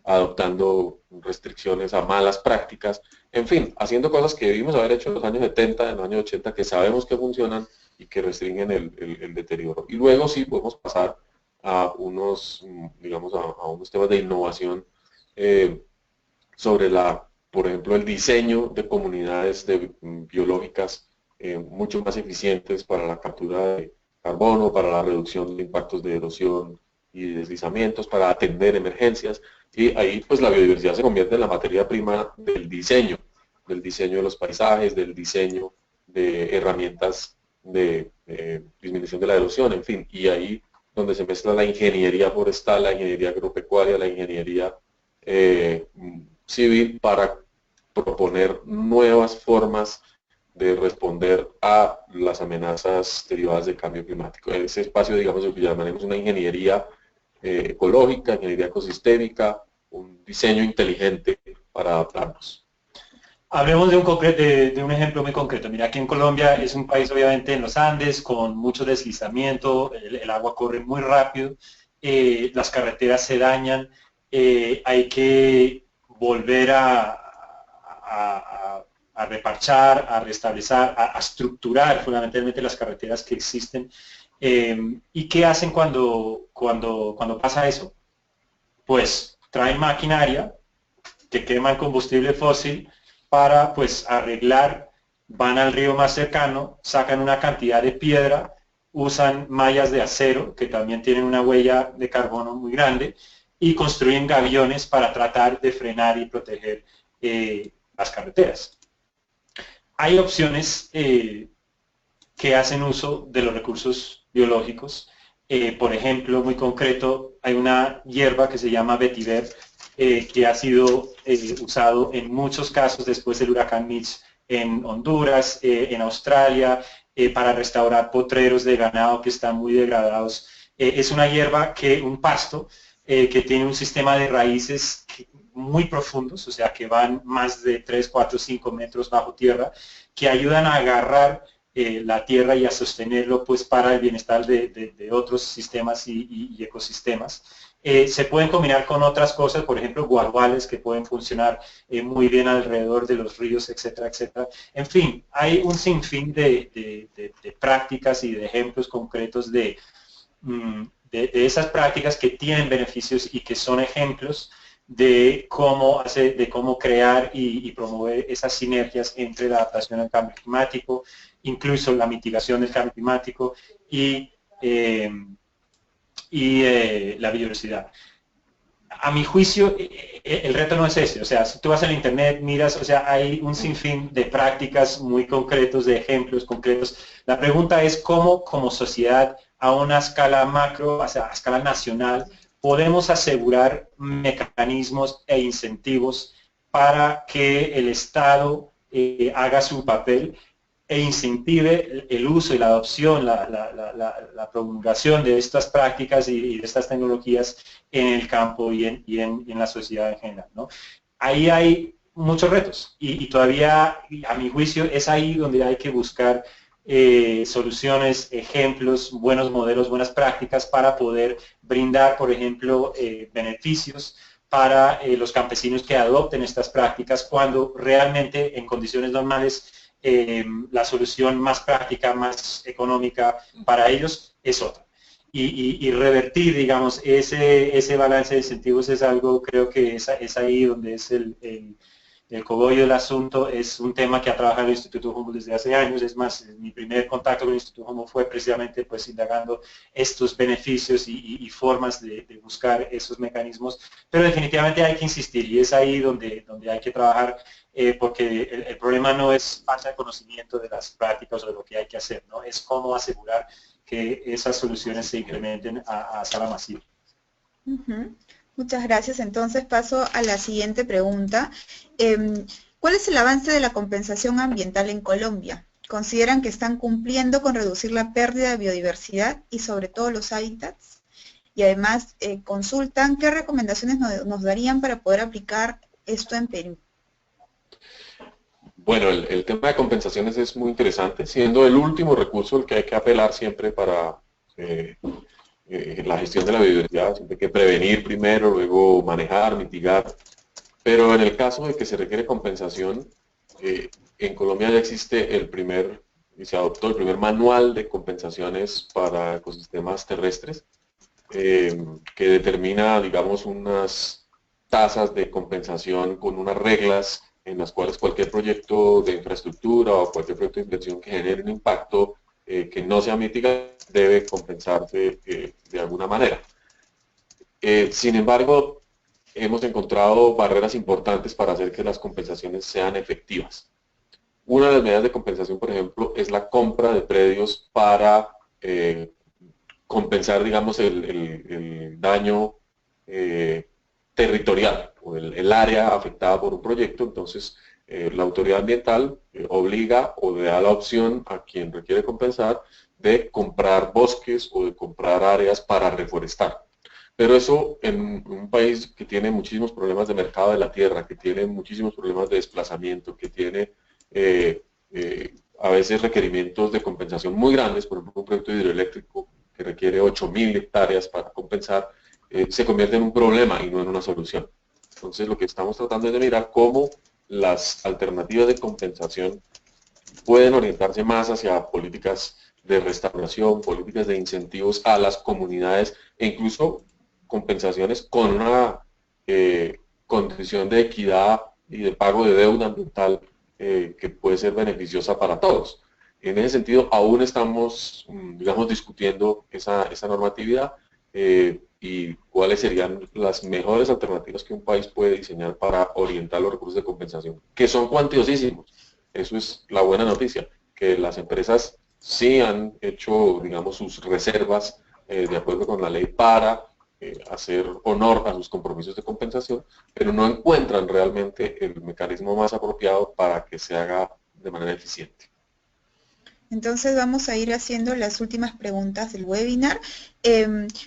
Speaker 3: adoptando restricciones a malas prácticas, en fin, haciendo cosas que debimos haber hecho en los años 70, en los años 80, que sabemos que funcionan y que restringen el deterioro. Y luego sí podemos pasar a unos, digamos, a unos temas de innovación sobre por ejemplo, el diseño de comunidades biológicas mucho más eficientes para la captura de carbono, para la reducción de impactos de erosión y deslizamientos, para atender emergencias. Y ahí pues la biodiversidad se convierte en la materia prima del diseño de los paisajes, del diseño de herramientas de disminución de la erosión, en fin. Y ahí donde se mezcla la ingeniería forestal, la ingeniería agropecuaria, la ingeniería civil para proponer nuevas formas de responder a las amenazas derivadas del cambio climático. En ese espacio, digamos, lo que llamaremos una ingeniería ecológica, ingeniería ecosistémica, un diseño inteligente para adaptarnos.
Speaker 2: Hablemos de un ejemplo muy concreto. Mira, aquí en Colombia es un país obviamente en los Andes con mucho deslizamiento, el agua corre muy rápido, las carreteras se dañan, hay que volver a reparchar, a restablecer, a estructurar fundamentalmente las carreteras que existen. ¿Y qué hacen cuando pasa eso? Pues traen maquinaria que queman combustible fósil para pues arreglar, van al río más cercano, sacan una cantidad de piedra, usan mallas de acero que también tienen una huella de carbono muy grande y construyen gaviones para tratar de frenar y proteger las carreteras. Hay opciones que hacen uso de los recursos biológicos. Por ejemplo, muy concreto, hay una hierba que se llama vetiver, que ha sido usado en muchos casos después del huracán Mitch en Honduras, en Australia, para restaurar potreros de ganado que están muy degradados. Es una hierba un pasto que tiene un sistema de raíces muy profundos, o sea que van más de 3, 4, 5 metros bajo tierra, que ayudan a agarrar la tierra y a sostenerlo pues para el bienestar de otros sistemas y ecosistemas. Se pueden combinar con otras cosas, por ejemplo, guaduales que pueden funcionar muy bien alrededor de los ríos, etcétera, etcétera. En fin, hay un sinfín de prácticas y de ejemplos concretos de esas prácticas que tienen beneficios y que son ejemplos de cómo crear y promover esas sinergias entre la adaptación al cambio climático, incluso la mitigación del cambio climático y la biodiversidad. A mi juicio, el reto no es ese, o sea, si tú vas al internet, miras, o sea, hay un sinfín de prácticas muy concretos, de ejemplos concretos. La pregunta es cómo, como sociedad, a una escala macro, o sea, a escala nacional, podemos asegurar mecanismos e incentivos para que el Estado haga su papel e incentive el uso y la adopción, la promulgación de estas prácticas y de estas tecnologías en el campo y en la sociedad en general, ¿no? Ahí hay muchos retos y todavía, a mi juicio, es ahí donde hay que buscar soluciones, ejemplos, buenos modelos, buenas prácticas para poder brindar, por ejemplo, beneficios para los campesinos que adopten estas prácticas cuando realmente en condiciones normales la solución más práctica, más económica para ellos es otra. Y revertir, digamos, ese balance de incentivos es algo, creo que es ahí donde es el cogollo del asunto. Es un tema que ha trabajado el Instituto Humboldt desde hace años. Es más, mi primer contacto con el Instituto Humboldt fue precisamente pues indagando estos beneficios y formas de buscar esos mecanismos, pero definitivamente hay que insistir y es ahí donde hay que trabajar, porque el problema no es falta de conocimiento de las prácticas o de lo que hay que hacer, ¿no? Es cómo asegurar que esas soluciones se implementen a escala masiva.
Speaker 1: Muchas gracias. Entonces paso a la siguiente pregunta. ¿Cuál es el avance de la compensación ambiental en Colombia? ¿Consideran que están cumpliendo con reducir la pérdida de biodiversidad y sobre todo los hábitats? Y además consultan qué recomendaciones nos darían para poder aplicar esto en Perú.
Speaker 3: Bueno, el tema de compensaciones es muy interesante, siendo el último recurso el que hay que apelar siempre para la gestión de la biodiversidad, siempre hay que prevenir primero, luego manejar, mitigar, pero en el caso de que se requiere compensación, en Colombia ya existe y se adoptó el primer manual de compensaciones para ecosistemas terrestres, que determina, digamos, unas tasas de compensación con unas reglas en las cuales cualquier proyecto de infraestructura o cualquier proyecto de inversión que genere un impacto que no sea mitigado debe compensarse de alguna manera. Sin embargo, hemos encontrado barreras importantes para hacer que las compensaciones sean efectivas. Una de las medidas de compensación, por ejemplo, es la compra de predios para compensar, digamos, el daño territorial o el área afectada por un proyecto. Entonces, la autoridad ambiental obliga o le da la opción a quien requiere compensar de comprar bosques o de comprar áreas para reforestar. Pero eso en un país que tiene muchísimos problemas de mercado de la tierra, que tiene muchísimos problemas de desplazamiento, que tiene a veces requerimientos de compensación muy grandes, por ejemplo un proyecto hidroeléctrico que requiere 8.000 hectáreas para compensar, se convierte en un problema y no en una solución. Entonces lo que estamos tratando es de mirar cómo las alternativas de compensación pueden orientarse más hacia políticas de restauración, políticas de incentivos a las comunidades e incluso compensaciones con una condición de equidad y de pago de deuda ambiental que puede ser beneficiosa para todos. En ese sentido, aún estamos, digamos, discutiendo esa normatividad y cuáles serían las mejores alternativas que un país puede diseñar para orientar los recursos de compensación, que son cuantiosísimos. Eso es la buena noticia, que las empresas sí han hecho, digamos, sus reservas de acuerdo con la ley para hacer honor a sus compromisos de compensación, pero no encuentran realmente el mecanismo más apropiado para que se haga de manera eficiente.
Speaker 1: Entonces vamos a ir haciendo las últimas preguntas del webinar.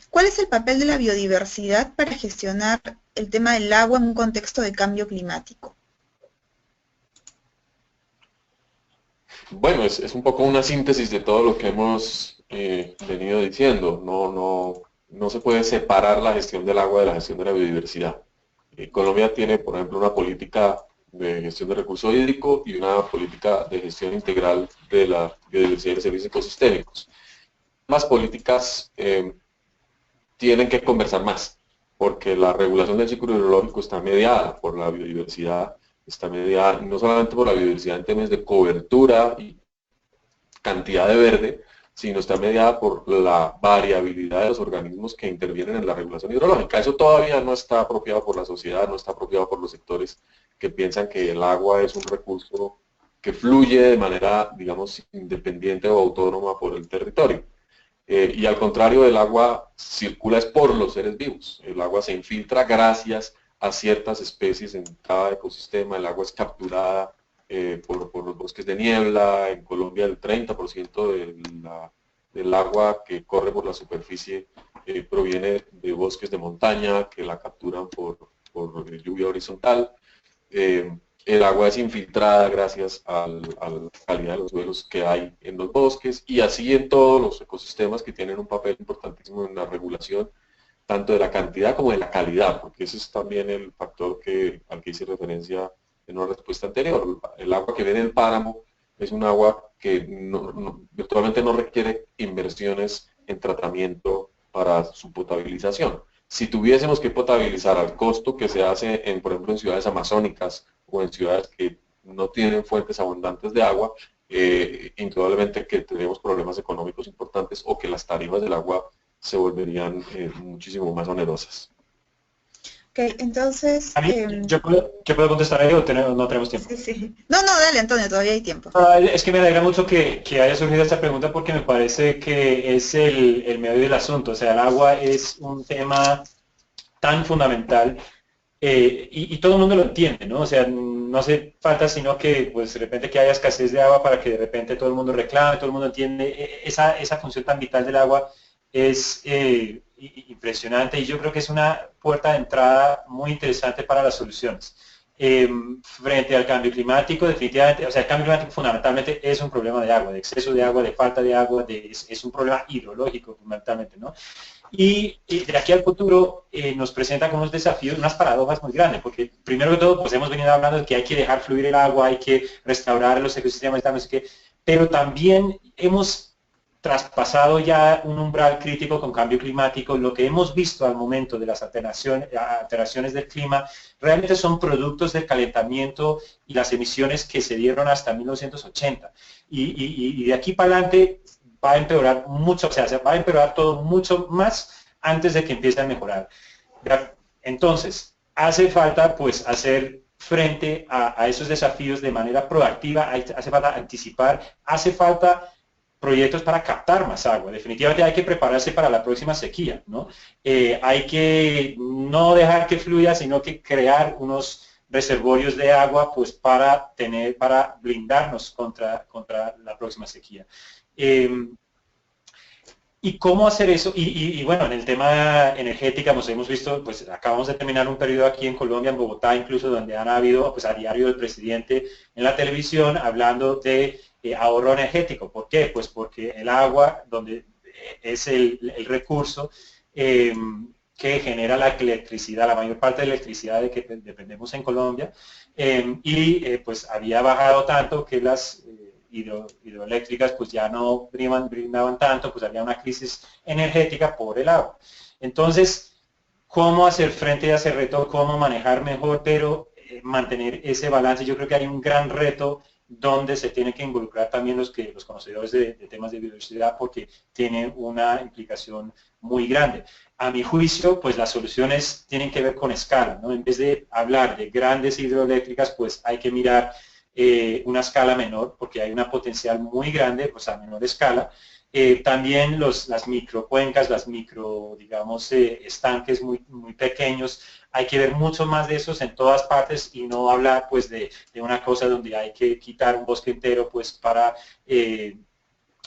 Speaker 1: ¿Cuál es el papel de la biodiversidad para gestionar el tema del agua en un contexto de cambio climático?
Speaker 3: Bueno, es un poco una síntesis de todo lo que hemos venido diciendo. No se puede separar la gestión del agua de la gestión de la biodiversidad. Colombia tiene, por ejemplo, una política de gestión de recurso hídrico y una política de gestión integral de la biodiversidad y los servicios ecosistémicos. Ambas políticas tienen que conversar más, porque la regulación del ciclo hidrológico está mediada por la biodiversidad, está mediada no solamente por la biodiversidad en términos de cobertura y cantidad de verde, sino está mediada por la variabilidad de los organismos que intervienen en la regulación hidrológica. Eso todavía no está apropiado por la sociedad, no está apropiado por los sectores que piensan que el agua es un recurso que fluye de manera, digamos, independiente o autónoma por el territorio. Y al contrario, el agua circula es por los seres vivos. El agua se infiltra gracias a ciertas especies en cada ecosistema, el agua es capturada por los bosques de niebla. En Colombia el 30% del agua que corre por la superficie proviene de bosques de montaña que la capturan por lluvia horizontal. El agua es infiltrada gracias a la calidad de los suelos que hay en los bosques y así en todos los ecosistemas que tienen un papel importantísimo en la regulación tanto de la cantidad como de la calidad, porque ese es también el factor al que hice referencia en una respuesta anterior. El agua que viene del páramo es un agua que virtualmente no requiere inversiones en tratamiento para su potabilización. Si tuviésemos que potabilizar al costo que se hace, por ejemplo, en ciudades amazónicas o en ciudades que no tienen fuentes abundantes de agua, indudablemente que tendríamos problemas económicos importantes o que las tarifas del agua se volverían muchísimo más onerosas.
Speaker 1: Ok, entonces...
Speaker 2: ¿Yo puedo contestar ahí o no tenemos tiempo?
Speaker 1: Sí. No, dale, Antonio, todavía hay tiempo.
Speaker 2: Es que me alegra mucho que haya surgido esta pregunta porque me parece que es el medio del asunto. O sea, el agua es un tema tan fundamental y todo el mundo lo entiende, ¿no? O sea, no hace falta sino que pues de repente que haya escasez de agua para que de repente todo el mundo reclame, todo el mundo entiende. Esa función tan vital del agua es impresionante y yo creo que es una puerta de entrada muy interesante para las soluciones. frente al cambio climático, definitivamente, o sea, el cambio climático fundamentalmente es un problema de agua, de exceso de agua, de falta de agua, es un problema hidrológico fundamentalmente, ¿no? Y de aquí al futuro nos presenta como unos desafíos, unas paradojas muy grandes, porque primero que todo, pues hemos venido hablando de que hay que dejar fluir el agua, hay que restaurar los ecosistemas, no sé qué, pero también hemos traspasado ya un umbral crítico con cambio climático. Lo que hemos visto al momento de las alteraciones del clima realmente son productos del calentamiento y las emisiones que se dieron hasta 1980. Y de aquí para adelante va a empeorar mucho, o sea, va a empeorar todo mucho más antes de que empiece a mejorar. Entonces, hace falta pues hacer frente a esos desafíos de manera proactiva, hace falta anticipar, hace falta proyectos para captar más agua. Definitivamente hay que prepararse para la próxima sequía, ¿no? Hay que no dejar que fluya, sino que crear unos reservorios de agua pues para blindarnos contra la próxima sequía. ¿Y cómo hacer eso? Y bueno, en el tema energética, pues hemos visto, pues acabamos de terminar un periodo aquí en Colombia, en Bogotá, incluso donde han habido, pues a diario el presidente en la televisión hablando de ahorro energético. ¿Por qué? Pues porque el agua, donde es el recurso que genera la electricidad, la mayor parte de la electricidad de que dependemos en Colombia, pues había bajado tanto que las hidroeléctricas pues ya no brindaban tanto, pues había una crisis energética por el agua. Entonces, ¿cómo hacer frente a ese reto? ¿Cómo manejar mejor, pero mantener ese balance? Yo creo que hay un gran reto donde se tienen que involucrar también los conocedores de temas de biodiversidad, porque tienen una implicación muy grande. A mi juicio, pues las soluciones tienen que ver con escala, ¿no? En vez de hablar de grandes hidroeléctricas, pues hay que mirar una escala menor, porque hay una potencial muy grande, pues a menor escala. También las microcuencas, digamos, estanques muy pequeños, hay que ver mucho más de esos en todas partes y no hablar pues de una cosa donde hay que quitar un bosque entero pues para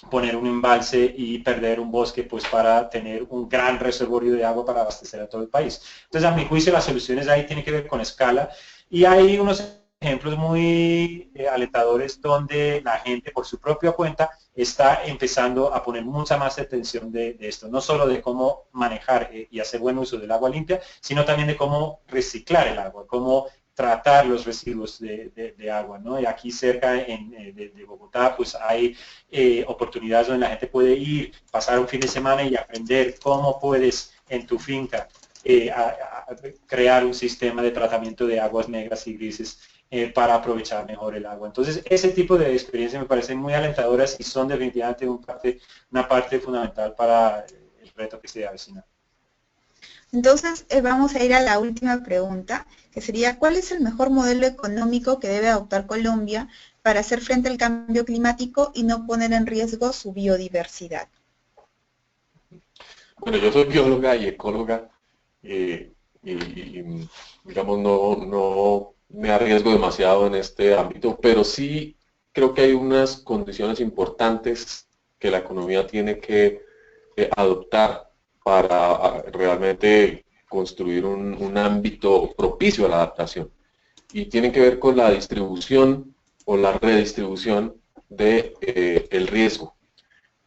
Speaker 2: poner un embalse y perder un bosque pues para tener un gran reservorio de agua para abastecer a todo el país. Entonces, a mi juicio, las soluciones ahí tienen que ver con escala y hay unos ejemplos muy alentadores donde la gente por su propia cuenta está empezando a poner mucha más atención de esto, no solo de cómo manejar y hacer buen uso del agua limpia, sino también de cómo reciclar el agua, cómo tratar los residuos de agua, ¿no? Y aquí cerca de Bogotá pues hay oportunidades donde la gente puede ir, pasar un fin de semana y aprender cómo puedes en tu finca crear un sistema de tratamiento de aguas negras y grises para aprovechar mejor el agua. Entonces, ese tipo de experiencias me parecen muy alentadoras y son definitivamente una parte fundamental para el reto que se avecina.
Speaker 1: Entonces, vamos a ir a la última pregunta, que sería, ¿cuál es el mejor modelo económico que debe adoptar Colombia para hacer frente al cambio climático y no poner en riesgo su biodiversidad?
Speaker 3: Bueno, yo soy bióloga y ecóloga y digamos, no me arriesgo demasiado en este ámbito, pero sí creo que hay unas condiciones importantes que la economía tiene que adoptar para realmente construir un ámbito propicio a la adaptación. Y tienen que ver con la distribución o la redistribución del riesgo.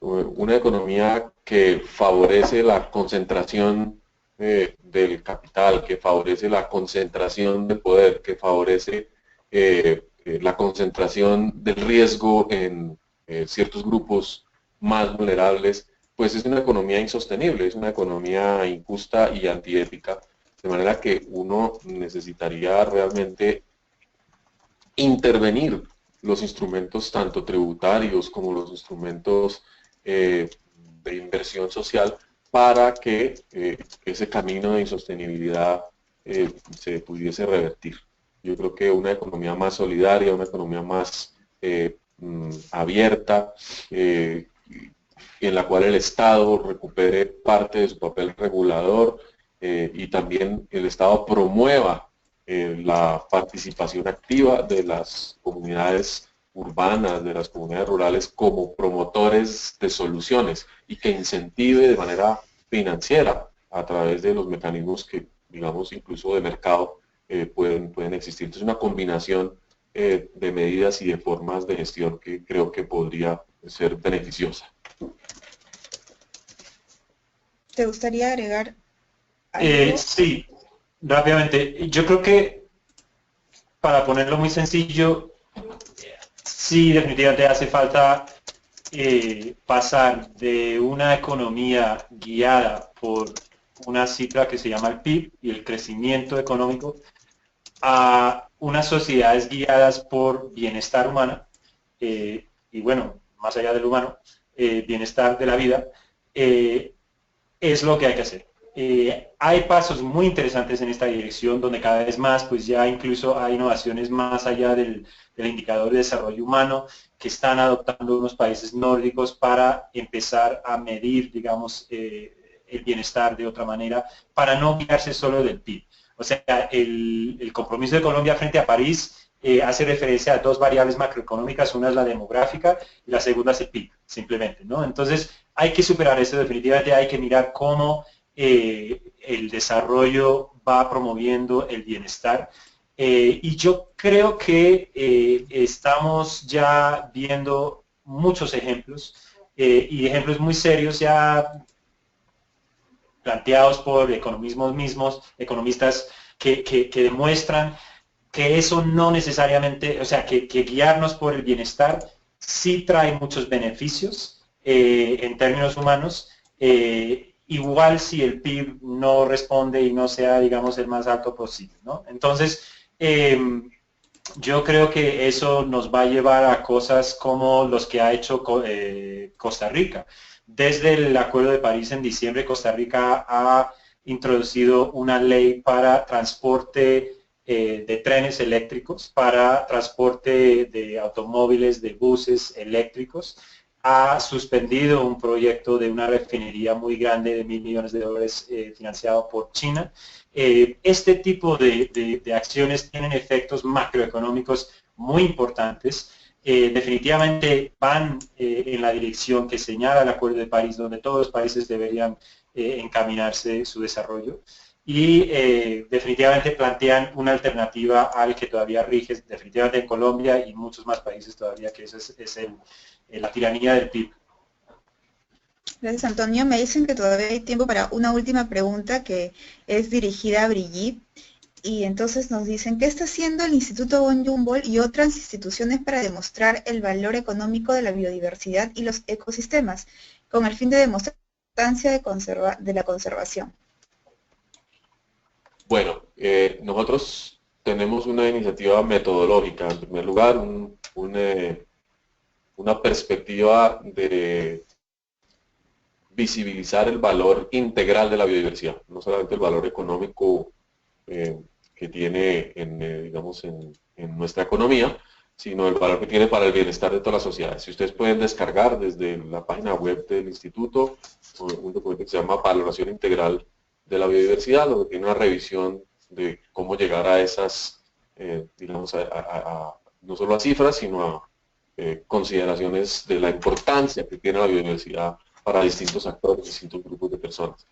Speaker 3: Una economía que favorece la concentración del capital, que favorece la concentración del poder, que favorece la concentración del riesgo en ciertos grupos más vulnerables, pues es una economía insostenible, es una economía injusta y antiética, de manera que uno necesitaría realmente intervenir los instrumentos tanto tributarios como los instrumentos de inversión social para que ese camino de insostenibilidad se pudiese revertir. Yo creo que una economía más solidaria, una economía más abierta, en la cual el Estado recupere parte de su papel regulador y también el Estado promueva la participación activa de las comunidades urbanas, de las comunidades rurales como promotores de soluciones y que incentive de manera financiera a través de los mecanismos que, digamos, incluso de mercado pueden existir. Entonces, una combinación de medidas y de formas de gestión que creo que podría ser beneficiosa.
Speaker 1: ¿Te gustaría agregar algo?
Speaker 2: Sí, rápidamente. Yo creo que, para ponerlo muy sencillo, sí, definitivamente hace falta pasar de una economía guiada por una cifra que se llama el PIB y el crecimiento económico a unas sociedades guiadas por bienestar humano y bueno, más allá del humano, bienestar de la vida, es lo que hay que hacer. Hay pasos muy interesantes en esta dirección donde cada vez más pues ya incluso hay innovaciones más allá del indicador de desarrollo humano que están adoptando unos países nórdicos para empezar a medir, digamos, el bienestar de otra manera, para no guiarse solo del PIB. O sea, el compromiso de Colombia frente a París hace referencia a dos variables macroeconómicas, una es la demográfica y la segunda es el PIB, simplemente, ¿no? Entonces, hay que superar eso, definitivamente hay que mirar cómo el desarrollo va promoviendo el bienestar. Y yo creo que estamos ya viendo muchos ejemplos y ejemplos muy serios ya planteados por economistas que demuestran que eso no necesariamente, o sea, que guiarnos por el bienestar sí trae muchos beneficios en términos humanos, igual si el PIB no responde y no sea, digamos, el más alto posible, ¿no? Entonces, yo creo que eso nos va a llevar a cosas como los que ha hecho Costa Rica. Desde el Acuerdo de París en diciembre, Costa Rica ha introducido una ley para transporte de trenes eléctricos, para transporte de automóviles, de buses eléctricos. Ha suspendido un proyecto de una refinería muy grande de $1.000 millones financiado por China. Este tipo de acciones tienen efectos macroeconómicos muy importantes. Definitivamente van en la dirección que señala el Acuerdo de París, donde todos los países deberían encaminarse su desarrollo. Y definitivamente plantean una alternativa al que todavía rige definitivamente en Colombia y muchos más países todavía, que eso es la tiranía del PIB.
Speaker 1: Gracias, Antonio. Me dicen que todavía hay tiempo para una última pregunta que es dirigida a Brigitte. Y entonces nos dicen, ¿qué está haciendo el Instituto von Humboldt y otras instituciones para demostrar el valor económico de la biodiversidad y los ecosistemas, con el fin de demostrar la importancia de la conservación?
Speaker 3: Bueno, nosotros tenemos una iniciativa metodológica. En primer lugar, una perspectiva de visibilizar el valor integral de la biodiversidad, no solamente el valor económico que tiene digamos, en nuestra economía, sino el valor que tiene para el bienestar de todas las sociedades. Si ustedes pueden descargar desde la página web del instituto un documento que se llama Valoración Integral de la Biodiversidad, donde tiene una revisión de cómo llegar a esas, digamos, no solo a cifras, sino a consideraciones de la importancia que tiene la biodiversidad para distintos actores, distintos grupos de personas.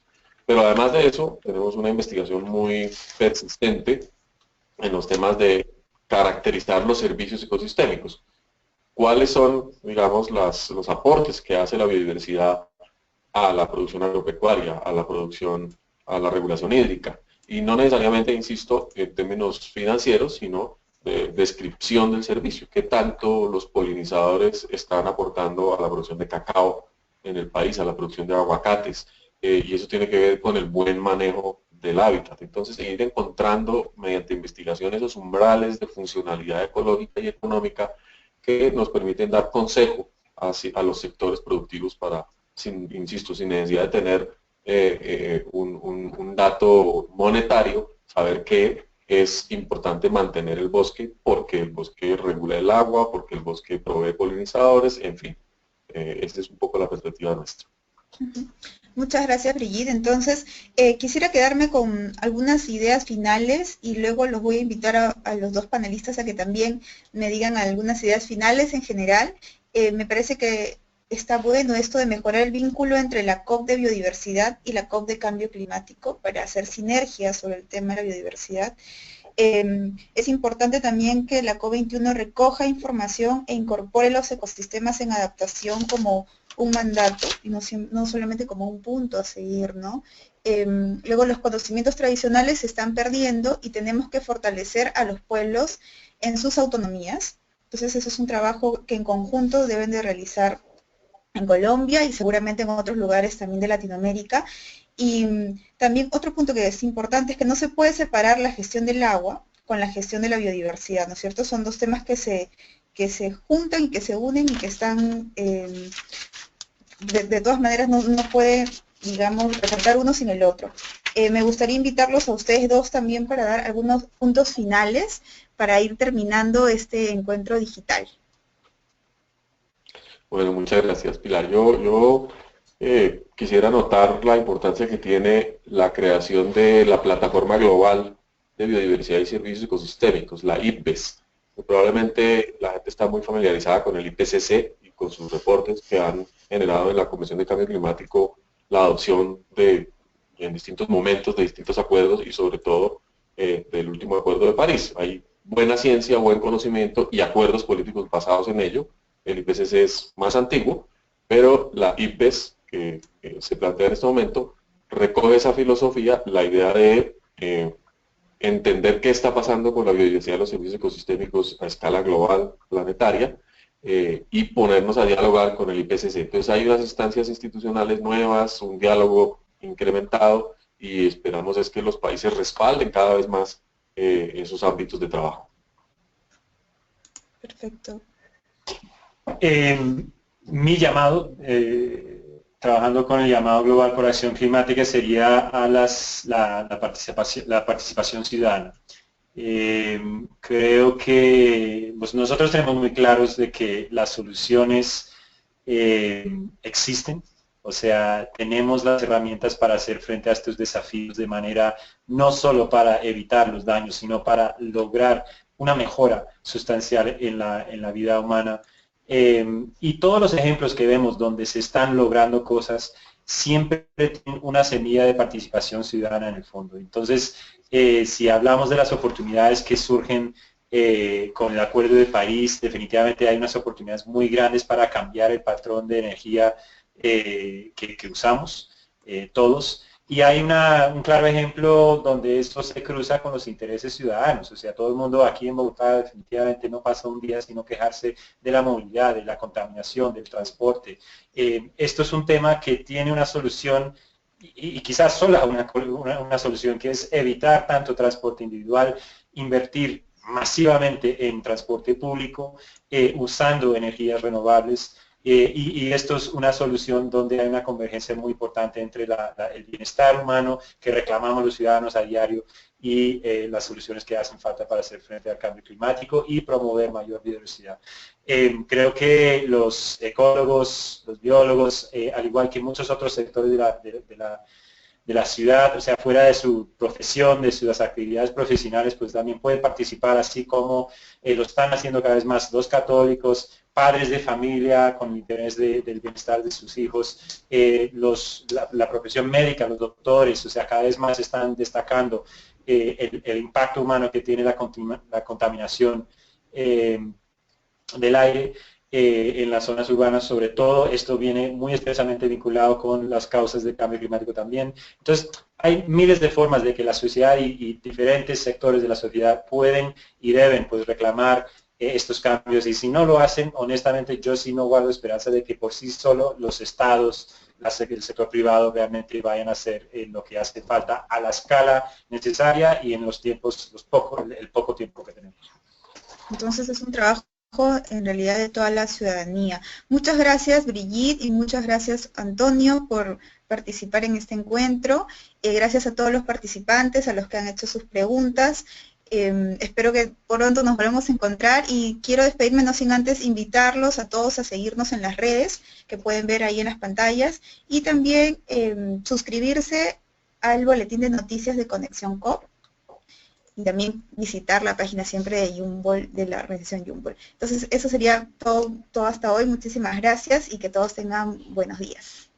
Speaker 3: Pero además de eso, tenemos una investigación muy persistente en los temas de caracterizar los servicios ecosistémicos. ¿Cuáles son, digamos, los aportes que hace la biodiversidad a la producción agropecuaria, a la producción, a la regulación hídrica? Y no necesariamente, insisto, en términos financieros, sino de descripción del servicio. ¿Qué tanto los polinizadores están aportando a la producción de cacao en el país, a la producción de aguacates? Y eso tiene que ver con el buen manejo del hábitat. Entonces, ir encontrando mediante investigación esos umbrales de funcionalidad ecológica y económica que nos permiten dar consejo a los sectores productivos para, insisto, sin necesidad de tener un dato monetario, saber que es importante mantener el bosque porque el bosque regula el agua, porque el bosque provee polinizadores, en fin. Esta es un poco la perspectiva nuestra.
Speaker 1: Muchas gracias, Brigitte. Entonces, quisiera quedarme con algunas ideas finales y luego los voy a invitar a los dos panelistas a que también me digan algunas ideas finales en general. Me parece que está bueno esto de mejorar el vínculo entre la COP de biodiversidad y la COP de cambio climático para hacer sinergias sobre el tema de la biodiversidad. Es importante también que la COP21 recoja información e incorpore los ecosistemas en adaptación como un mandato, y no solamente como un punto a seguir, ¿no? Luego los conocimientos tradicionales se están perdiendo y tenemos que fortalecer a los pueblos en sus autonomías. Entonces eso es un trabajo que en conjunto deben de realizar en Colombia y seguramente en otros lugares también de Latinoamérica. Y también otro punto que es importante es que no se puede separar la gestión del agua con la gestión de la biodiversidad, ¿no es cierto? Son dos temas que se juntan y que se unen y que están, de todas maneras no puede, digamos, resaltar uno sin el otro. Me gustaría invitarlos a ustedes dos también para dar algunos puntos finales para ir terminando este encuentro digital.
Speaker 3: Bueno, muchas gracias, Pilar. Yo quisiera notar la importancia que tiene la creación de la Plataforma Global de Biodiversidad y Servicios Ecosistémicos, la IPBES. Probablemente la gente está muy familiarizada con el IPCC y con sus reportes que han generado en la Convención de Cambio Climático la adopción en distintos momentos de distintos acuerdos y sobre todo del último acuerdo de París. Hay buena ciencia, buen conocimiento y acuerdos políticos basados en ello. El IPCC es más antiguo, pero la IPBES que se plantea en este momento recoge esa filosofía, la idea de entender qué está pasando con la biodiversidad de los servicios ecosistémicos a escala global, planetaria, y ponernos a dialogar con el IPCC. Entonces hay unas instancias institucionales nuevas, un diálogo incrementado, y esperamos es que los países respalden cada vez más esos ámbitos de trabajo.
Speaker 1: Perfecto.
Speaker 2: Mi llamado, trabajando con el llamado global por acción climática, sería a la participación ciudadana. Creo que pues, nosotros tenemos muy claros de que las soluciones existen, o sea, tenemos las herramientas para hacer frente a estos desafíos de manera no solo para evitar los daños, sino para lograr una mejora sustancial en la vida humana. Y todos los ejemplos que vemos donde se están logrando cosas siempre tienen una semilla de participación ciudadana en el fondo. Entonces, si hablamos de las oportunidades que surgen con el Acuerdo de París, definitivamente hay unas oportunidades muy grandes para cambiar el patrón de energía que usamos todos. Y hay un claro ejemplo donde esto se cruza con los intereses ciudadanos. O sea, todo el mundo aquí en Bogotá definitivamente no pasa un día sino quejarse de la movilidad, de la contaminación, del transporte. Esto es un tema que tiene una solución y quizás sola una solución, que es evitar tanto transporte individual, invertir masivamente en transporte público, usando energías renovables. Y esto es una solución donde hay una convergencia muy importante entre el bienestar humano que reclamamos los ciudadanos a diario y las soluciones que hacen falta para hacer frente al cambio climático y promover mayor biodiversidad. Creo que los ecólogos, los biólogos, al igual que muchos otros sectores de la ciudad, o sea, fuera de su profesión, de sus actividades profesionales, pues también pueden participar, así como lo están haciendo cada vez más los católicos, padres de familia con interés del bienestar de sus hijos, la profesión médica, los doctores, o sea, cada vez más están destacando el impacto humano que tiene la contaminación del aire en las zonas urbanas. Sobre todo, esto viene muy estrechamente vinculado con las causas del cambio climático también. Entonces, hay miles de formas de que la sociedad y diferentes sectores de la sociedad pueden y deben pues reclamar estos cambios, y si no lo hacen, honestamente yo sí no guardo esperanza de que por sí solo los estados, el sector privado realmente vayan a hacer lo que hace falta a la escala necesaria y en los tiempos, el poco tiempo que tenemos.
Speaker 1: Entonces es un trabajo en realidad de toda la ciudadanía. Muchas gracias, Brigitte, y muchas gracias, Antonio, por participar en este encuentro. Gracias a todos los participantes, a los que han hecho sus preguntas. Espero que pronto nos volvamos a encontrar, y quiero despedirme no sin antes invitarlos a todos a seguirnos en las redes que pueden ver ahí en las pantallas, y también suscribirse al boletín de noticias de Conexión COP, y también visitar la página siempre de Yumbool, de la organización Yumbool. Entonces eso sería todo hasta hoy. Muchísimas gracias y que todos tengan buenos días.